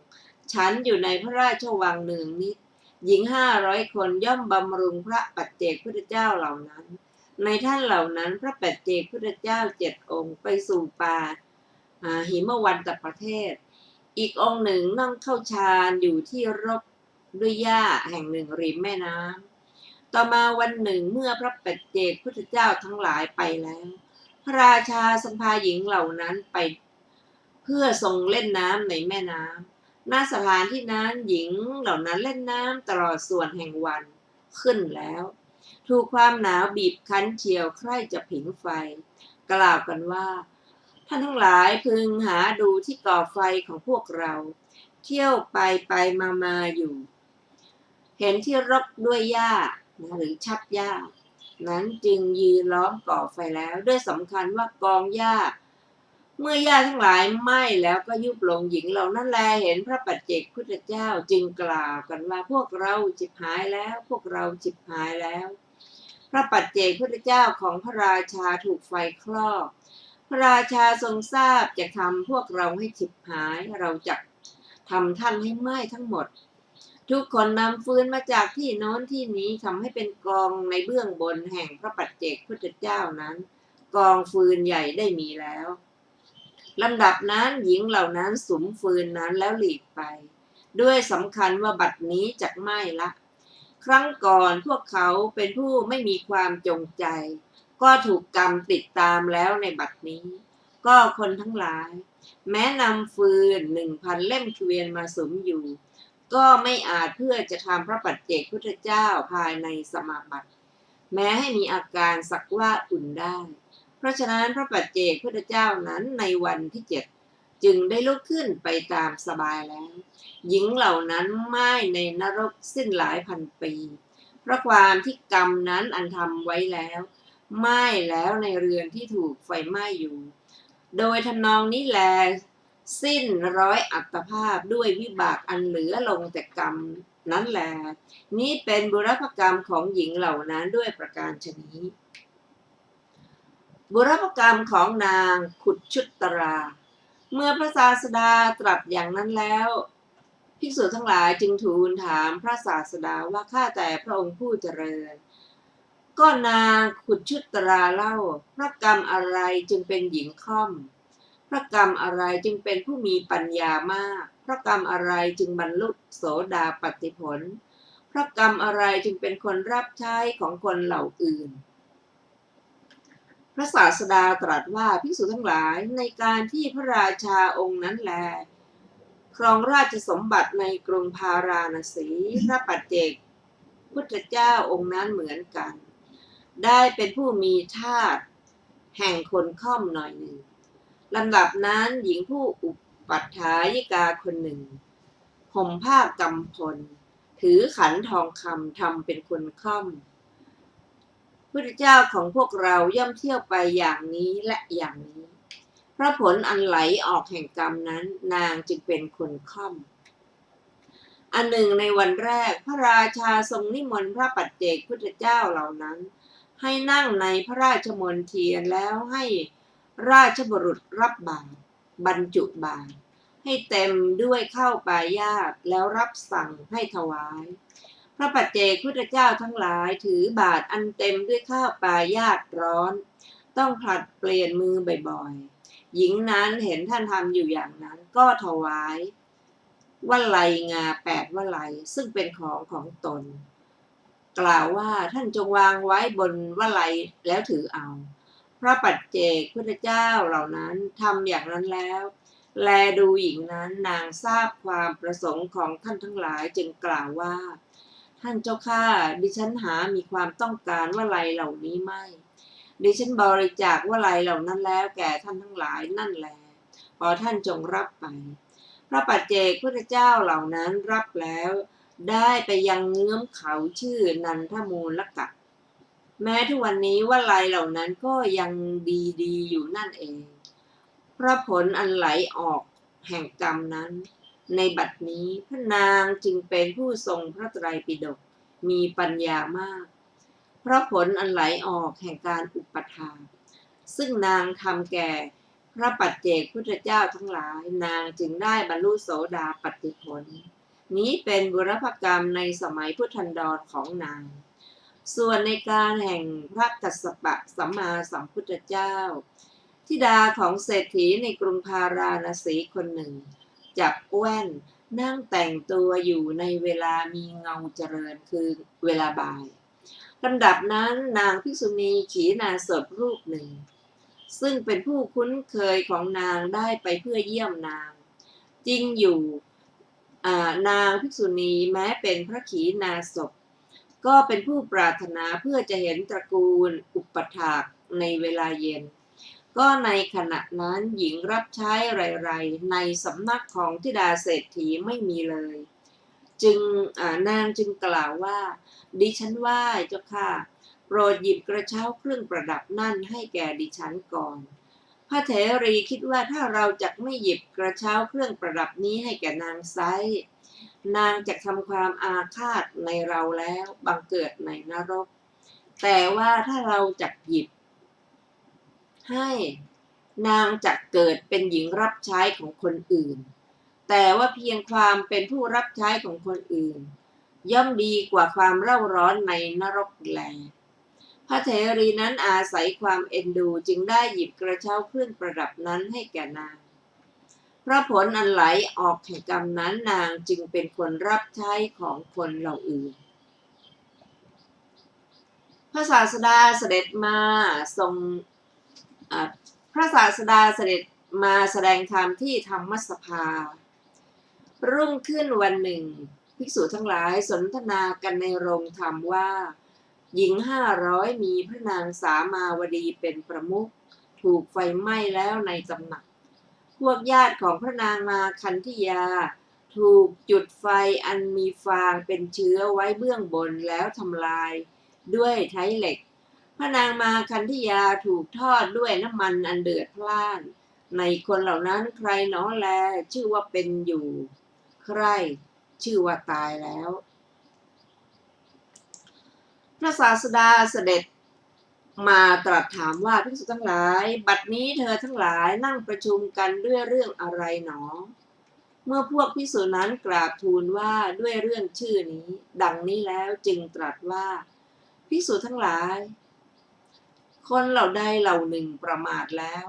ฉันอยู่ในพระราชวังเนืองนิดหญิง500คนย่อมบำรุงพระปัจเจกพุทธเจ้าเหล่านั้นในท่านเหล่านั้นพระปัจเจกพุทธเจ้า7องค์ไปสู่ป่าหิมวันตประเทศอีกองค์หนึ่งนั่งเข้าฌานอยู่ที่รบด้วยหญ้าแห่งหนึ่งริมแม่น้ำต่อมาวันหนึ่งเมื่อพระปัจเจกพุทธเจ้าทั้งหลายไปแล้วพระราชาทรงพาหญิงเหล่านั้นไปเพื่อทรงเล่นน้ำในแม่น้ำณสถานที่นั้นหญิงเหล่านั้นเล่นน้ำตลอดส่วนแห่งวันขึ้นแล้วถูกความหนาวบีบคั้นเฉียวใคร่จะผิงไฟ กล่าวกันว่าท่านทั้งหลายพึงหาดูที่ก่อไฟของพวกเราเที่ยวไปมาอยู่ เห็นที่รกด้วยหญ้าหรือชับหญ้านั้นจึงยืนล้อมก่อไฟแล้วด้วยสำคัญว่ากองหญ้าเมื่อหญ้าทั้งหลายไหม้แล้วก็ยุบลงหญิงเหล่านั้นแลเห็นพระปัจเจกพุทธเจ้าจึงกล่าวกันว่าพวกเราจิบหายแล้วพวกเราจิบหายแล้วพระปัจเจกพุทธเจ้าของพระราชาถูกไฟคลอกพระราชาทรงทราบจะทำพวกเราให้ฉิบหายเราจะทำท่านให้ไหม้ทั้งหมดทุกคนนำฟืนมาจากที่โน้นที่นี้ทำให้เป็นกองในเบื้องบนแห่งพระปัจเจกพุทธเจ้านั้นกองฟืนใหญ่ได้มีแล้วลำดับนั้นหญิงเหล่านั้นสุมฟืนนั้นแล้วหลีกไปด้วยสำคัญว่าบัดนี้จักไหม้ละครั้งก่อนพวกเขาเป็นผู้ไม่มีความจงใจก็ถูกกรรมติดตามแล้วในบัดนี้ก็คนทั้งหลายแม้นำฟืน 1,000 เล่มเกวียนมาสุมอยู่ก็ไม่อาจเพื่อจะทำพระปัจเจกพุทธเจ้าภายในสมาบัติแม้ให้มีอาการสักว่าอุ่นได้เพราะฉะนั้นพระปัจเจกพุทธเจ้านั้นในวันที่7จึงได้ลุกขึ้นไปตามสบายแล้วหญิงเหล่านั้นไหม้ในนรกสิ้นหลายพันปีเพราะความที่กรรมนั้นอันทำไว้แล้วไหม้แล้วในเรือนที่ถูกไฟไหม้อยู่โดยทำนองนี้แลสิ้นร้อยอัตภาพด้วยวิบากอันเหลือลงแต่กรรมนั้นแลนี้เป็นบุรพกรรมของหญิงเหล่านั้นด้วยประการฉนี้บุรพกรรมของนางขุดชุตราเมื่อพระศาสดาตรัสอย่างนั้นแล้วภิกษุทั้งหลายจึงทูลถามพระศาสดาว่าข้าแต่พระองค์ผู้เจริญก็นางขุดชุตราเล่าพระกรรมอะไรจึงเป็นหญิงค่อมพระกรรมอะไรจึงเป็นผู้มีปัญญามากพระกรรมอะไรจึงบรรลุโสดาปัตติผลพระกรรมอะไรจึงเป็นคนรับใช้ของคนเหล่าอื่นพระศาสดาตรัสว่าภิกษุทั้งหลายในการที่พระราชาองค์นั้นแลครองราชสมบัติในกรุงพาราณสีพระปัจเจกพุทธเจ้าองค์นั้นเหมือนกันได้เป็นผู้มีธาตุแห่งคนค่อมหน่อยหนึ่งลำดับนั้นหญิงผู้อุปัฏฐายิกาคนหนึ่งห่มผ้ากำพลถือขันทองคำทำเป็นคนค่อมพุทธเจ้าของพวกเราย่อมเที่ยวไปอย่างนี้และอย่างนี้เพราะผลอันไหลออกแห่งกรรมนั้นนางจึงเป็นคนค่อมอันหนึ่งในวันแรกพระราชาทรงนิมนต์พระปัจเจกพุทธเจ้าเหล่านั้นให้นั่งในพระราชมณฑีแล้วให้ราชบุรุษรับบาตรบรรจุบาตรให้เต็มด้วยข้าวปายาตแล้วรับสั่งให้ถวายพระปัจเจกพุทธเจ้าทั้งหลายถือบาตรอันเต็มด้วยข้าวปายาตร้อนต้องผลัดเปลี่ยนมือบ่อยๆหญิงนั้นเห็นท่านทำอยู่อย่างนั้นก็ถวายวลัยงา8 วลัยซึ่งเป็นของตนกล่าวว่าท่านจงวางไว้บนวลัยแล้วถือเอาพระปัจเจกพุทธเจ้าเหล่านั้นทำอย่างนั้นแล้วแลดูหญิงนั้นนางทราบความประสงค์ของท่านทั้งหลายจึงกล่าวว่าท่านเจ้าข้าดิฉันหามีความต้องการวลัยเหล่านี้ไม่ดิฉันบริจาควลัยเหล่านั้นแล้วแก่ท่านทั้งหลายนั่นแลขอท่านจงรับไปพระปัจเจกพุทธเจ้าเหล่านั้นรับแล้วได้ไปยังเงื้อมเขาชื่อนันทมูลกะแม้ทุกวันนี้วลัยเหล่านั้นก็ยังดีอยู่นั่นเองเพราะผลอันไหลออกแห่งกรรมนั้นในบัดนี้พระนางจึงเป็นผู้ทรงพระไตรปิฎกมีปัญญามากเพราะผลอันไหลออกแห่งการอุปทานซึ่งนางทำแก่พระปัจเจกพุทธเจ้าทั้งหลายนางจึงได้บรรลุโสดาปัตติผลนี้เป็นบุรพกรรมในสมัยพุทธันดรของนางส่วนในการแห่งพระกัสสปะสัมมาสัมพุทธเจ้าธิดาของเศรษฐีในกรุงพาราณสีคนหนึ่งจับแว่นนั่งแต่งตัวอยู่ในเวลามีเงาเจริญคือเวลาบ่ายลำดับนั้นนางภิกษุณีขีณาสพรูปหนึ่งซึ่งเป็นผู้คุ้นเคยของนางได้ไปเพื่อเยี่ยมนางจริงอยู่นางภิกษุณีแม้เป็นพระขีณาสพก็เป็นผู้ปรารถนาเพื่อจะเห็นตระกูลอุปถากในเวลาเย็น ก็ในขณะนั้นหญิงรับใช้ไรๆในสำนักของธิดาเศรษฐีไม่มีเลยนางจึงกล่าวว่าดิฉันไหว้เจ้าค่ะโปรดหยิบกระเช้าเครื่องประดับนั่นให้แก่ดิฉันก่อนพระเถรีคิดว่าถ้าเราจะไม่หยิบกระเช้าเครื่องประดับนี้ให้แก่นางไซนางจะทำความอาฆาตในเราแล้วบังเกิดในนรกแต่ว่าถ้าเราจะหยิบให้นางจะเกิดเป็นหญิงรับใช้ของคนอื่นแต่ว่าเพียงความเป็นผู้รับใช้ของคนอื่นย่อมดีกว่าความเร่าร้อนในนรกแลพระเถรีนั้นอาศัยความเอ็นดูจึงได้หยิบกระเช้าเครื่องประดับนั้นให้แก่นางเพราะผลอันไหลออกแห่งกรรมนั้นนางจึงเป็นคนรับใช้ของคนเหล่าอื่นพระศาสดาเสด็จมาทรงพระศาสดาเสด็จมาแสดงธรรมที่ธรรมสภารุ่งขึ้นวันหนึ่งภิกษุทั้งหลายสนทนากันในโรงธรรมว่าหญิง500มีพระนางสามาวดีเป็นประมุขถูกไฟไหม้แล้วในตำหนักพวกญาติของพระนางมาคันธิยาถูกจุดไฟอันมีฟางเป็นเชื้อไว้เบื้องบนแล้วทำลายด้วยไถเหล็กพระนางมาคันธิยาถูกทอดด้วยน้ำมันอันเดือดพล่านในคนเหล่านั้นใครหนอแลชื่อว่าเป็นอยู่ใครชื่อว่าตายแล้วพระศาสดาเสด็จมาตรัสถามว่าภิกษุทั้งหลายบัดนี้เธอทั้งหลายนั่งประชุมกันด้วยเรื่องอะไรหนอเมื่อพวกภิกษุนั้นกราบทูลว่าด้วยเรื่องชื่อนี้ดังนี้แล้วจึงตรัสว่าภิกษุทั้งหลายคนเหล่าใดเหล่าหนึ่งประมาทแล้ว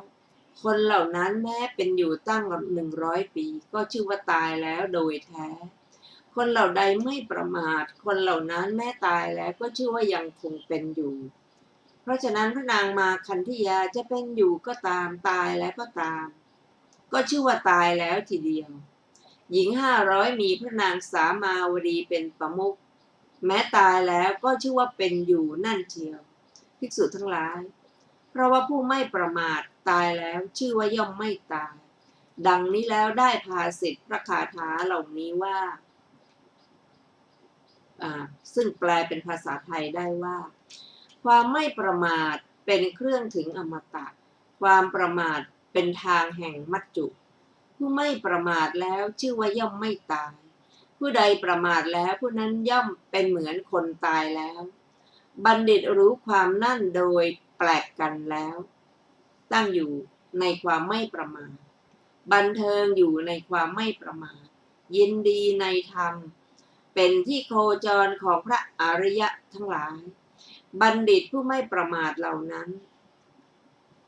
คนเหล่านั้นแม้เป็นอยู่ตั้ง100 ปีก็ชื่อว่าตายแล้วโดยแท้คนเหล่าใดไม่ประมาทคนเหล่านั้นแม้ตายแล้วก็ชื่อว่ายังคงเป็นอยู่เพราะฉะนั้นพระนางมาคันธิยาจะเป็นอยู่ก็ตามตายแล้วก็ตามก็ชื่อว่าตายแล้วทีเดียวหญิง500มีพระนางสามาวดีเป็นประมุขแม้ตายแล้วก็ชื่อว่าเป็นอยู่นั่นเชียวภิกษุทั้งหลายเพราะว่าผู้ไม่ประมาทตายแล้วชื่อว่าย่อมไม่ตายดังนี้แล้วได้ภาษิตพระคาถาเหล่านี้ว่าซึ่งแปลเป็นภาษาไทยได้ว่าความไม่ประมาทเป็นเครื่องถึงอมตะความประมาทเป็นทางแห่งมัจจุผู้ไม่ประมาทแล้วชื่อว่าย่อมไม่ตายผู้ใดประมาทแล้วผู้นั้นย่อมเป็นเหมือนคนตายแล้วบัณฑิตรู้ความนั่นโดยแปลกกันแล้วตั้งอยู่ในความไม่ประมาทบันเทิงอยู่ในความไม่ประมาทยินดีในธรรมเป็นที่โคจรของพระอริยะทั้งหลายบัณฑิตผู้ไม่ประมาทเหล่านั้น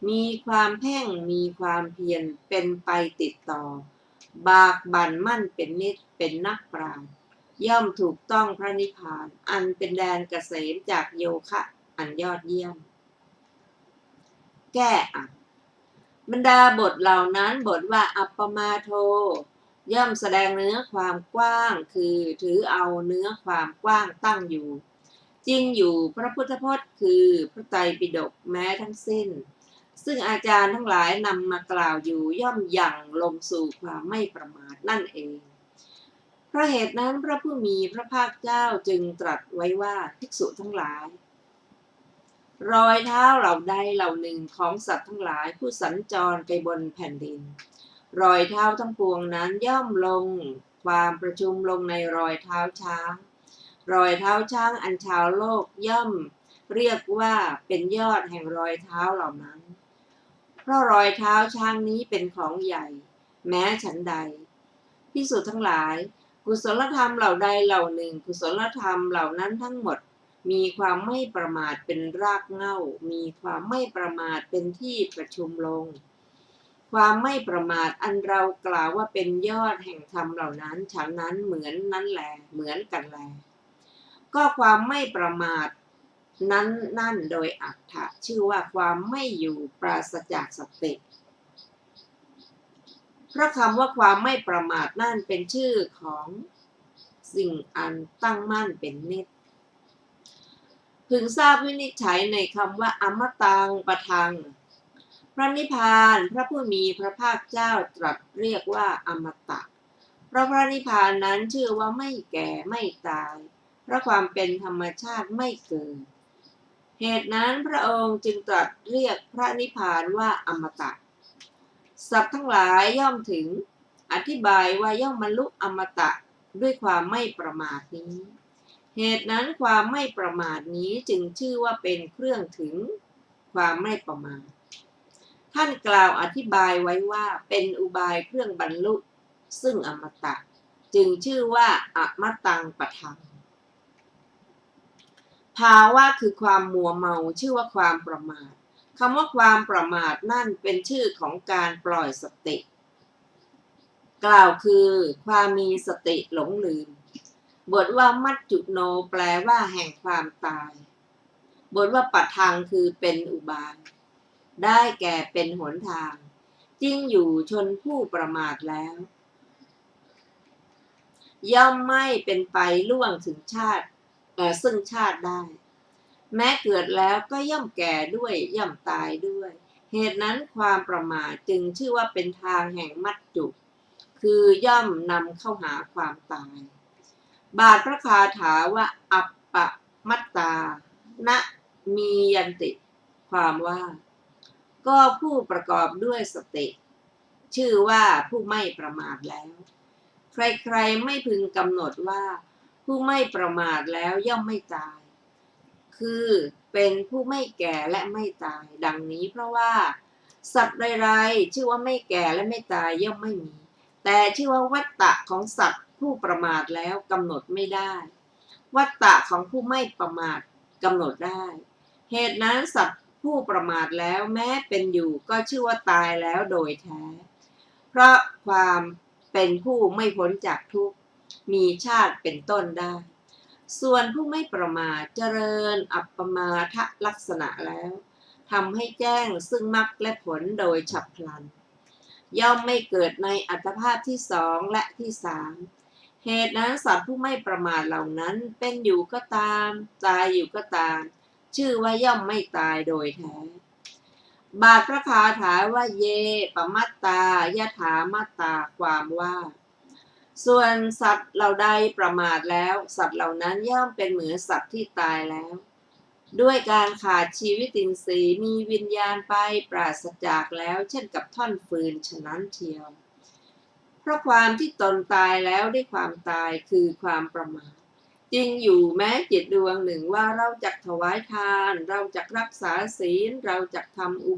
มีความเพ่งมีความเพียรเป็นไปติดต่อบากบั่นมั่นเป็นนิจเป็นนักปราชญ์ย่อมถูกต้องพระนิพพานอันเป็นแดนเกษมจากโยคะอันยอดเยี่ยมแก้บรรดาบทเหล่านั้นบทว่าอัปปมาโทย่อมแสดงเนื้อความกว้างคือถือเอาเนื้อความกว้างตั้งอยู่จริงอยู่พระพุทธพจน์คือพระไตรปิฎกแม้ทั้งสิ้นซึ่งอาจารย์ทั้งหลายนำมากล่าวอยู่ย่อมยั่งลงสู่ความไม่ประมาทนั่นเองเพราะเหตุนั้นพระผู้มีพระภาคเจ้าจึงตรัสไว้ว่าภิกษุทั้งหลายรอยเท้าเหล่าใดเหล่าหนึ่งของสัตว์ทั้งหลายผู้สัญจรไปบนแผ่นดินรอยเท้าทั้งปวงนั้นย่อมลงความประชุมลงในรอยเท้าช้างรอยเท้าช้างอันชาวโลกย่อมเรียกว่าเป็นยอดแห่งรอยเท้าเหล่านั้นเพราะรอยเท้าช้างนี้เป็นของใหญ่แม้ฉันใดภิกษุทั้งหลายกุศลธรรมเหล่าใดเหล่าหนึ่งกุศลธรรมเหล่านั้นทั้งหมดมีความไม่ประมาทเป็นรากเหง้ามีความไม่ประมาทเป็นที่ประชุมลงความไม่ประมาทอันเรากล่าวว่าเป็นยอดแห่งธรรมเหล่านั้นฉันนั้นเหมือนนั้นแลเหมือนกันแลก็ความไม่ประมาทนั้นนั่นโดยอรรถะชื่อว่าความไม่อยู่ปราศจากสติเพราะคำว่าความไม่ประมาทนั่นเป็นชื่อของสิ่งอันตั้งมั่นเป็นนิจพึงทราบวินิจฉัยในคำว่าอมตังปะทัง ระนิพพานพระผู้มีพระภาคเจ้าตรัสเรียกว่าอมตะเพราะพระนิพพานนั้นชื่อว่าไม่แก่ไม่ตายเพราะความเป็นธรรมชาติไม่เกิดเหตุนั้นพระองค์จึงตรัสเรียกพระนิพพานว่าอมตะสัตว์ทั้งหลายย่อมถึงอธิบายว่าย่อมบรรลุอมตะด้วยความไม่ประมาทนี้เหตุนั้นความไม่ประมาทนี้จึงชื่อว่าเป็นเครื่องถึงความไม่ประมาทท่านกล่าวอธิบายไว้ว่าเป็นอุบายเครื่องบรรลุซึ่งอมตะจึงชื่อว่าอมตังปทังภาวะคือความมัวเมาชื่อว่าความประมาทคำว่าความประมาทนั่นเป็นชื่อของการปล่อยสติกล่าวคือความมีสติหลงลืมบทว่ามัจจุโนแปลว่าแห่งความตายบทว่าปัทังคือเป็นอุบายได้แก่เป็นหนทางจริงอยู่ชนผู้ประมาทแล้วย่อมไม่เป็นไปล่วงถึงชาติซึ่งชาติได้แม้เกิดแล้วก็ย่อมแก่ด้วยย่อมตายด้วยเหตุนั้นความประมาทจึงชื่อว่าเป็นทางแห่งมัจจุคือย่อมนำเข้าหาความตายบาทพระคาถาว่าอัปปมัตตานะมียันติความว่าก็ผู้ประกอบด้วยสติชื่อว่าผู้ไม่ประมาทแล้วใครๆไม่พึงกำหนดว่าผู้ไม่ประมาทแล้วย่อมไม่ตายคือเป็นผู้ไม่แก่และไม่ตายดังนี้เพราะว่าสัตว์ไรๆชื่อว่าไม่แก่และไม่ตายย่อมไม่มีแต่ชื่อว่าวัฏฏะของสัตว์ผู้ประมาทแล้วกำหนดไม่ได้วัฏฏะของผู้ไม่ประมาทกำหนดได้เหตุนั้นสัตว์ผู้ประมาทแล้วแม้เป็นอยู่ก็ชื่อว่าตายแล้วโดยแท้เพราะความเป็นผู้ไม่พ้นจากทุกข์มีชาติเป็นต้นได้ส่วนผู้ไม่ประมาทเจริญอัปปมาทลักษณะแล้วทำให้แจ้งซึ่งมรรคและผลโดยฉับพลันย่อมไม่เกิดในอัตภาพที่สองและที่สามเหตุนั้นสัตว์ผู้ไม่ประมาทเหล่านั้นเป็นอยู่ก็ตามตายอยู่ก็ตามชื่อว่าย่อมไม่ตายโดยแท้บาทพระคาถาว่าเยปมัตตายถามัตตาความว่าส่วนสัตว์เหล่าใดประมาทแล้วสัตว์เหล่านั้นย่อมเป็นเหมือนสัตว์ที่ตายแล้วด้วยการขาดชีวิตินทรีย์มีวิญญาณไปปราศจากแล้วเช่นกับท่อนฟืนฉะนั้นเทียวเพราะความที่ตนตายแล้วด้วยความตายคือความประมาทจริงอยู่แม้จิตดวงหนึ่งว่าเราจักถวายทานเราจักรักษาศีลเราจักทำอุ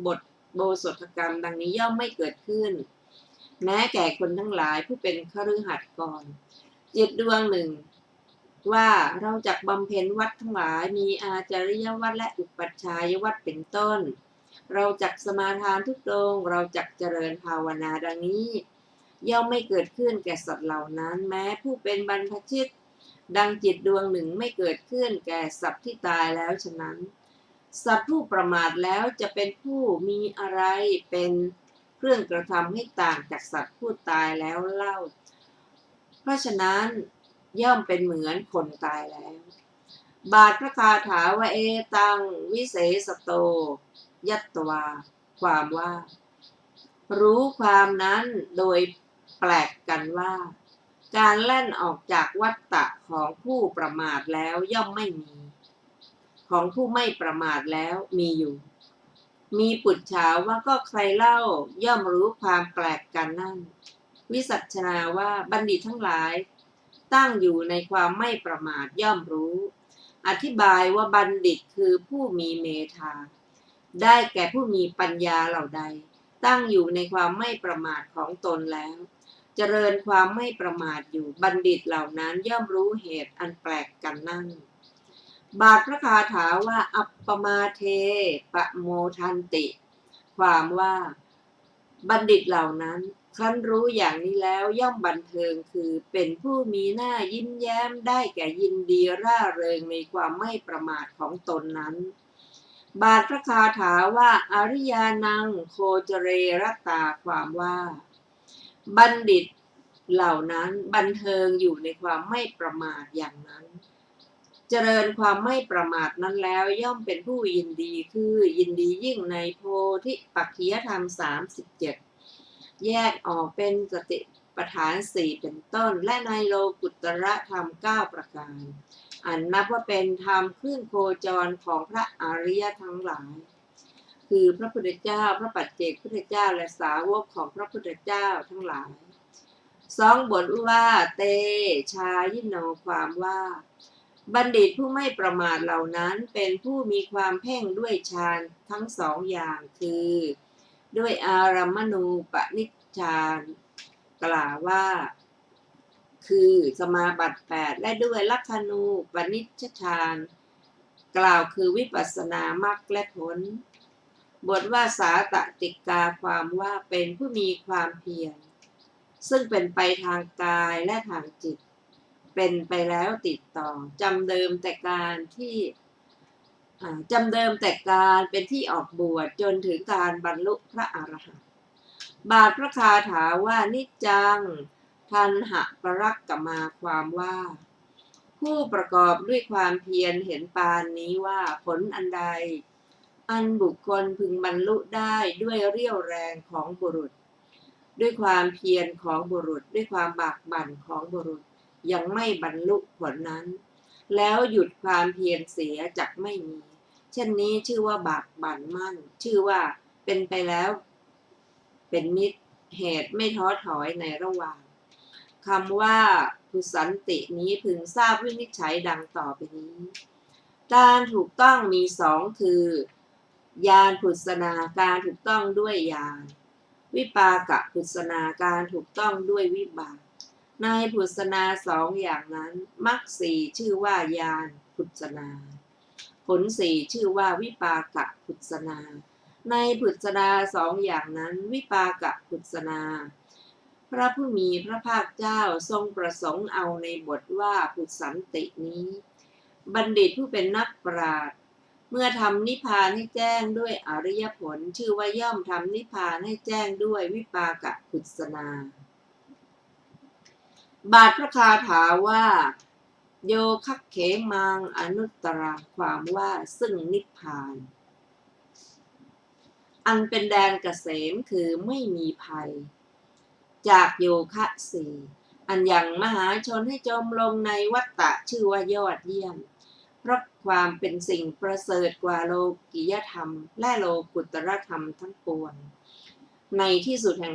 โบสถกรรมดังนี้ย่อมไม่เกิดขึ้นแม้แก่คนทั้งหลายผู้เป็นคฤหัสถ์ก่อนจิตดวงหนึ่งว่าเราจักบำเพ็ญวัดทั้งหลายมีอาจาริยวัดและอุปัชฌายวัดเป็นต้นเราจักสมาทานทุกดวงเราจักเจริญภาวนาดังนี้ย่อมไม่เกิดขึ้นแก่สัตว์เหล่านั้นแม้ผู้เป็นบรรพชิตดังจิตดวงหนึ่งไม่เกิดขึ้นแก่สัตว์ที่ตายแล้วฉะนั้นสัตว์ผู้ประมาทแล้วจะเป็นผู้มีอะไรเป็นเครื่องกระทำให้ต่างจากสัตว์ผู้ตายแล้วเล่าเพราะฉะนั้นย่อมเป็นเหมือนคนตายแล้วบาทพระคาถาว่าเอตังวิเศษโตยัตตวาความว่ารู้ความนั้นโดยแปลกกันว่าการแล่นออกจากวัฏฏะของผู้ประมาทแล้วย่อมไม่มีของผู้ไม่ประมาทแล้วมีอยู่มีปุจฉาว่าก็ใครเล่าย่อมรู้ความแปลกกันนั่นวิสัชนาว่าบัณฑิตทั้งหลายตั้งอยู่ในความไม่ประมาทย่อมรู้อธิบายว่าบัณฑิตคือผู้มีเมธาได้แก่ผู้มีปัญญาเหล่าใดตั้งอยู่ในความไม่ประมาทของตนแล้วเจริญความไม่ประมาทอยู่บัณฑิตเหล่านั้นย่อมรู้เหตุอันแปลกกันนั่นบาทพระคาถาว่าอัปปมาเทปะโมทันติความว่าบัณฑิตเหล่านั้นครั้นรู้อย่างนี้แล้วย่อมบันเทิงคือเป็นผู้มีหน้ายิ้มแย้มได้แก่ยินดีร่าเริงในความไม่ประมาทของตนนั้นบาทพระคาถาว่าอริยานังโคจเรรตาความว่าบัณฑิตเหล่านั้นบันเทิงอยู่ในความไม่ประมาทอย่างนั้น เจริญความไม่ประมาทนั้นแล้วย่อมเป็นผู้ยินดีคือยินดียิ่งในโพธิปักขิยธรรม37แยกออกเป็นสติปัฏฐาน4เป็นต้นและในโลกุตตรธรรม9ประการอันนับว่าเป็นธรรมขึ้นโคจรของพระอริยทั้งหลายคือพระพุทธเจ้าพระปัจเจกพุทธเจ้าและสาวกของพระพุทธเจ้าทั้งหลาย2บทว่าเตชายิโนความว่าบัณฑิตผู้ไม่ประมาทเหล่านั้นเป็นผู้มีความเพ่งด้วยฌานทั้งสองอย่างคือด้วยอารัมมณูปนิชฌานกล่าวว่าคือสมาบัติ8และด้วยลักขณูปนิชฌานกล่าวคือวิปัสสนามรรคและผลบทว่าสาตติกาความว่าเป็นผู้มีความเพียรซึ่งเป็นไปทางกายและทางจิตเป็นไปแล้วติดต่อจำเดิมแต่การเป็นที่ออกบวชจนถึงการบรรลุพระอรหันต์บาทพระคาถาว่านิจจังทันหะปรักกมาความว่าผู้ประกอบด้วยความเพียรเห็นปานนี้ว่าผลอันใดอันบุคคลพึงบรรลุได้ด้วยเรี่ยวแรงของบุรุษด้วยความเพียรของบุรุษด้วยความบากบั่นของบุรุษยังไม่บรรลุผลนั้นแล้วหยุดความเพียรเสียจักไม่มีเช่นนี้ชื่อว่าบากบั่นมั่นชื่อว่าเป็นไปแล้วเป็นมิตรเหตุไม่ท้อถอยในระหว่างคำว่าพุสันตินี้พึงทราบวินิจฉัยดังต่อไปนี้การถูกต้องมี2คือญาณพุสนาการถูกต้องด้วยญาณวิปากพุสนาการถูกต้องด้วยวิบากในพุสนา2อย่างนั้นมรรค4ชื่อว่าญาณพุสนาผล4ชื่อว่าวิปากพุสนาในพุสนา2อย่างนั้นวิปากพุสนาพระผู้มีพระภาคเจ้าทรงประสงค์เอาในบทว่าพุสันตินี้บัณฑิตผู้เป็นนักปราชญ์เมื่อทำนิพพานให้แจ้งด้วยอริยผลชื่อว่าย่อมทำนิพพานให้แจ้งด้วยวิปากพุสนาบาทพระคาถาว่าโยคัคเขมังอนุตตราความว่าซึ่งนิพพานอันเป็นแดนเกษมคือไม่มีภัยจากโยคะสี่อันยังมหาชนให้จมลงในวัฏฏะชื่อว่ายอดเยี่ยมเพราะความเป็นสิ่งประเสริฐกว่าโลกิยธรรมและโลกุตตรธรรมทั้งปวงในที่สุดแห่ง